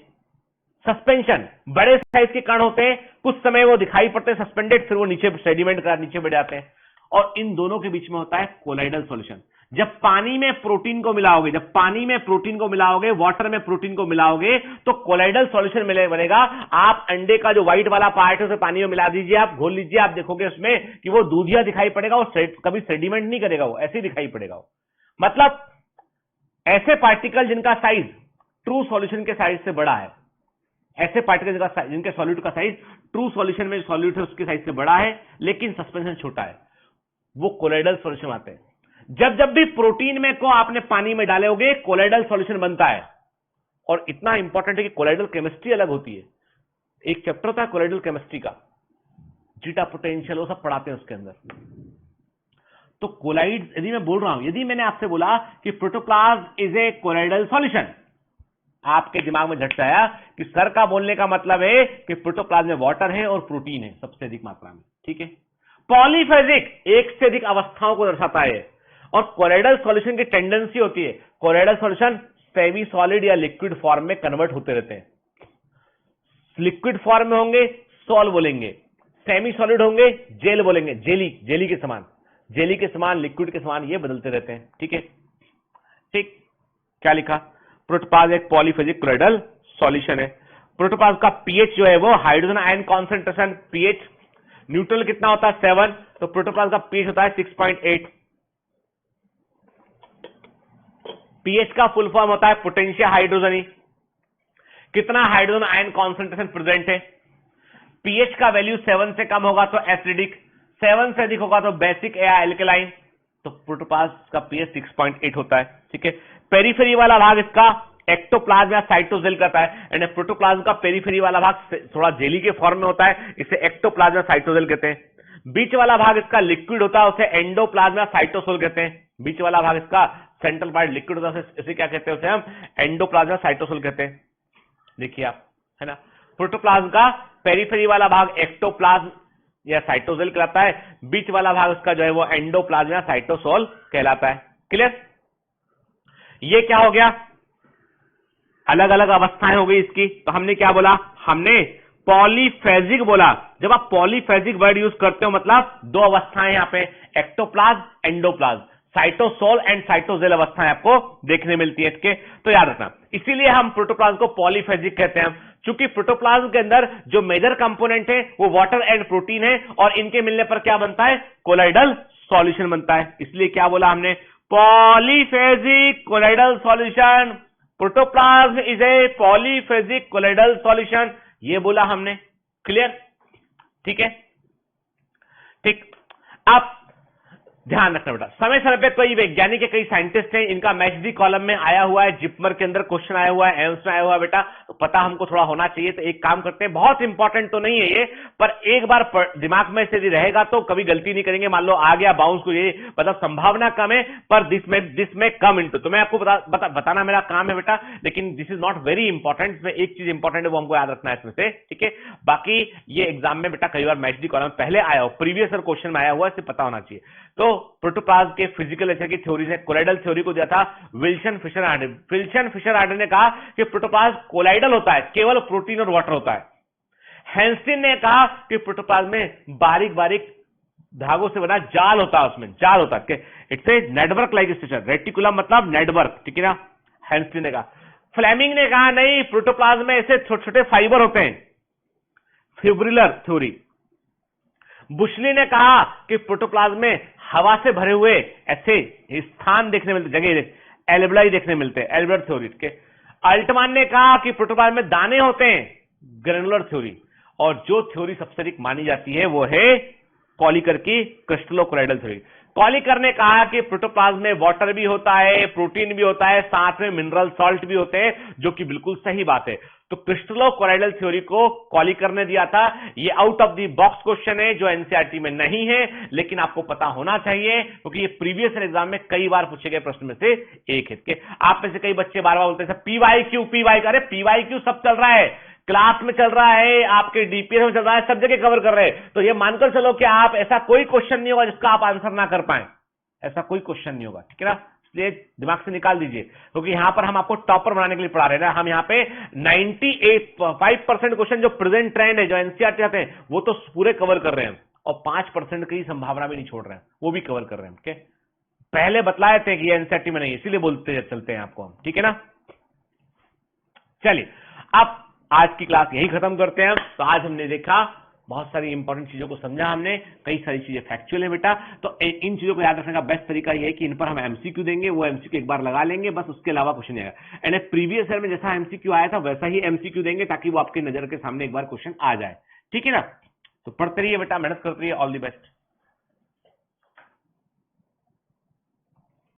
सस्पेंशन, बड़े साइज के कण होते हैं, कुछ समय वो दिखाई पड़ते हैं सस्पेंडेड, फिर वो नीचे सेडिमेंट कर नीचे बैठ जाते हैं। और इन दोनों के बीच में होता है कोलाइडल सॉल्यूशन। जब पानी में प्रोटीन को मिलाओगे, जब पानी में प्रोटीन को मिलाओगे, वाटर में प्रोटीन को मिलाओगे, तो कोलाइडल सॉल्यूशन बनेगा। आप अंडे का जो व्हाइट वाला पार्ट है उसे पानी में मिला दीजिए, आप घोल लीजिए, आप देखोगे उसमें कि वो दूधिया दिखाई पड़ेगा, वो कभी सेडिमेंट नहीं करेगा, वो ऐसे ही दिखाई पड़ेगा। मतलब ऐसे पार्टिकल जिनका साइज ट्रू सॉल्यूशन के साइज से बड़ा है, ऐसे पार्टिकल जिनके सॉल्यूट का साइज ट्रू सॉल्यूशन में सॉल्यूट है उसके साइज से बड़ा है, लेकिन सस्पेंशन छोटा है, वो कोलाइडल सॉल्यूशन आते हैं। जब भी प्रोटीन में को आपने पानी में डालोगे कोलाइडल सॉल्यूशन बनता है। और इतना इंपॉर्टेंट है कि कोलाइडल केमिस्ट्री अलग होती है, एक चैप्टर था कोलाइडल केमिस्ट्री का, जीटा पोटेंशियल, वो सब पढ़ाते हैं उसके अंदर। तो कोलाइड, यदि मैं बोल रहा हूं, यदि मैंने आपसे बोला कि protoplasm is A colloidal solution, आपके दिमाग में झट से आया कि सर का बोलने का मतलब है कि प्रोटोप्लाज्म में वाटर है और प्रोटीन है सबसे अधिक मात्रा में, ठीक है। पॉलीफेजिक, एक से अधिक अवस्थाओं को दर्शाता है। और कोलाइडल सॉल्यूशन की टेंडेंसी होती है, कोलाइडल सॉल्यूशन सेमी सॉलिड या लिक्विड फॉर्म में कन्वर्ट होते रहते हैं। लिक्विड फॉर्म में होंगे सॉल बोलेंगे, सेमी सॉलिड होंगे जेल बोलेंगे, जेली के समान, जेली के समान, लिक्विड के समान, ये बदलते रहते हैं, ठीक है। ठीक, क्या लिखा? प्रोटोप्लाज्म एक पॉलीफेजिक कोलाइडल सॉल्यूशन है। प्रोटोप्लाज्म का पीएच जो है वो hydrogen ion concentration, pH neutral कितना होता है 7, तो प्रोटोप्लाज्म का पीएच होता है 6.8। पीएच का फुल फॉर्म होता है पोटेंशियल हाइड्रोजनी। कितना हाइड्रोजन आयन कॉन्सेंट्रेशन प्रेजेंट है? पीएच का वैल्यू 7 से कम होगा तो एसिडिक, 7 से अधिक होगा तो बेसिक या एल्कलाइन। तो प्रोटोप्लाज्म का पीएच 6.8 होता है, ठीक है। पेरिफेरी वाला भाग इसका एक्टोप्लाज्म या साइटोसेल कहता है, एंड प्रोटोप्लाज्म का पेरिफेरी वाला भाग थोड़ा जेली के फॉर्म में होता है, इसे एक्टोप्लाज्म या साइटोसेल कहते हैं। बीच वाला भाग इसका लिक्विड होता है, उसे एंडोप्लाज्म या साइटोसोल कहते हैं। बीच वाला भाग इसका सेंट्रल पार्ट लिक्विड होता है, इसे क्या कहते हैं? उसे हम एंडोप्लाज्म या साइटोसोल कहते हैं। देखिए आप, है ना, प्रोटोप्लाज्म का पेरिफेरी वाला भाग एक्टोप्लाज्म या साइटोसेल कहलाता है, बीच वाला भाग उसका जो है वो एंडोप्लाज्म या साइटोसोल कहलाता है। क्लियर? ये क्या हो गया? अलग अलग अवस्थाएं हो गई इसकी। तो हमने क्या बोला? हमने पॉलीफेजिक बोला। जब आप पॉलीफेजिक वर्ड यूज करते हो मतलब 2 अवस्थाएं यहां पे, एक्टोप्लाज्म, एंडोप्लाज्म, साइटोसोल एंड साइटोसेल अवस्थाएं आपको देखने मिलती है इसके, तो याद रखना। इसीलिए हम प्रोटोप्लाज्म को पॉलीफेजिक कहते हैं, क्योंकि प्रोटोप्लाज्म के अंदर जो मेजर कंपोनेंट है वो वाटर एंड प्रोटीन है, और इनके मिलने पर क्या बनता है? कोलाइडल सॉल्यूशन बनता है। इसलिए क्या बोला हमने? Polyphasic colloidal solution. Protoplasm is a polyphasic colloidal solution, ये बोला हमने। क्लियर? ठीक है, ठीक। अब ध्यान रखना बेटा, समय समय पे कई वैज्ञानिक है, कई साइंटिस्ट हैं, इनका मैच दी कॉलम में आया हुआ है, जिपमर के अंदर क्वेश्चन आया हुआ है, एम्स में आया हुआ है बेटा, तो पता हमको थोड़ा होना चाहिए। तो एक काम करते हैं, बहुत इंपॉर्टेंट तो नहीं है ये, पर एक बार दिमाग में से रहेगा तो कभी गलती नहीं करेंगे। मान लो आ गया बाउंस को, ये मतलब संभावना कम है, पर दिस में कम इंटू, तो मैं आपको बताना मेरा काम है बेटा, लेकिन this is not very important. इसमें एक चीज इंपॉर्टेंट है, वो हमको याद रखना है इसमें से, ठीक है। बाकी ये एग्जाम में बेटा कई बार मैच दी कॉलम पहले आया हो, प्रीवियस ईयर क्वेश्चन में आया हुआ, इसे पता होना चाहिए। तो प्रोटोप्लाज्म के फिजिकल नेचर की थ्योरी ने कोलाइडल थ्योरी को दिया था Wilson Fischer Hardy. Wilson Fischer Hardy ने कहा कि प्रोटोप्लाज्म कोलाइडल होता है, केवल प्रोटीन और वाटर होता है। हेंस्टीन ने कहा कि प्रोटोप्लाज्म में बारीक बारीक धागों से बना जाल होता है, उसमें जाल होता है, it's a network like structure, reticulum मतलब नेटवर्क, ठीक है ना, हेंस्टीन ने कहा। फ्लेमिंग ने कहा नहीं, प्रोटोप्लाज्म में ऐसे छोटे छोटे फाइबर होते हैं, फिब्रिलर थ्योरी। बुशली ने कहा कि प्रोटोप्लाज्म में हवा से भरे हुए ऐसे स्थान देखने मिलते, जगह एल्वेलाई देखने मिलते हैं, एल्वेलर थ्योरी के। अल्टमान ने कहा कि प्रोटोप्लाज्म में दाने होते हैं, ग्रेनुलर थ्योरी। और जो थ्योरी सबसे अधिक मानी जाती है वो है कॉलिकर की क्रिस्टलोकोलाइडल थ्योरी। कॉलिकर ने कहा कि प्रोटोप्लाज्म में वाटर भी होता है, प्रोटीन भी होता है, साथ में मिनरल सॉल्ट भी होते हैं, जो कि बिल्कुल सही बात है। तो क्रिस्टलोकोलाइडल थ्योरी को कॉलिकर ने दिया था। ये out of the box question है जो एनसीईआरटी में नहीं है, लेकिन आपको पता होना चाहिए क्योंकि ये प्रीवियस एग्जाम में कई बार पूछे गए प्रश्न में से एक है। आप में से कई बच्चे बार बार बोलते हैं पीवाईक्यू पीवाईक्यू, अरे पीवाईक्यू सब चल रहा है, क्लास में चल रहा है, आपके डीपीएस में चल रहा है, सब जगह कवर कर रहे हैं। तो ये मानकर चलो कि आप ऐसा कोई क्वेश्चन नहीं होगा जिसका आप आंसर ना कर पाए, ऐसा कोई क्वेश्चन नहीं होगा, ठीक है ना। इसलिए दिमाग से निकाल दीजिए, क्योंकि यहां पर हम आपको टॉपर बनाने के लिए पढ़ा रहे हैं ना। हम यहाँ पे 98.5% क्वेश्चन जो प्रेजेंट ट्रेंड है, जो एनसीईआरटी आते हैं, वो तो पूरे कवर कर रहे हैं, और 5% की संभावना भी नहीं छोड़ रहे हैं, वो भी कवर कर रहे हैं। ठीक है, पहले बतलाए थे कि एनसीईआरटी में नहीं, इसीलिए बोलते चलते हैं आपको हम, ठीक है ना। चलिए अब आज की क्लास यही खत्म करते हैं। तो आज हमने देखा बहुत सारी इंपॉर्टेंट चीजों को समझा हमने, कई सारी चीजें फैक्चुअल है बेटा। तो इन चीजों को याद रखने का बेस्ट तरीका यह है कि इन पर हम एमसीक्यू देंगे, वो एमसीक्यू एक बार लगा लेंगे, बस उसके अलावा कुछ नहीं आएगा। एंड प्रीवियस ईयर में जैसा एमसीक्यू आया था वैसा ही एमसीक्यू देंगे, ताकि वो आपकी नजर के सामने एक बार क्वेश्चन आ जाए, ठीक है ना। तो पढ़ते रहिए बेटा, मेहनत करते रहिए, ऑल द बेस्ट।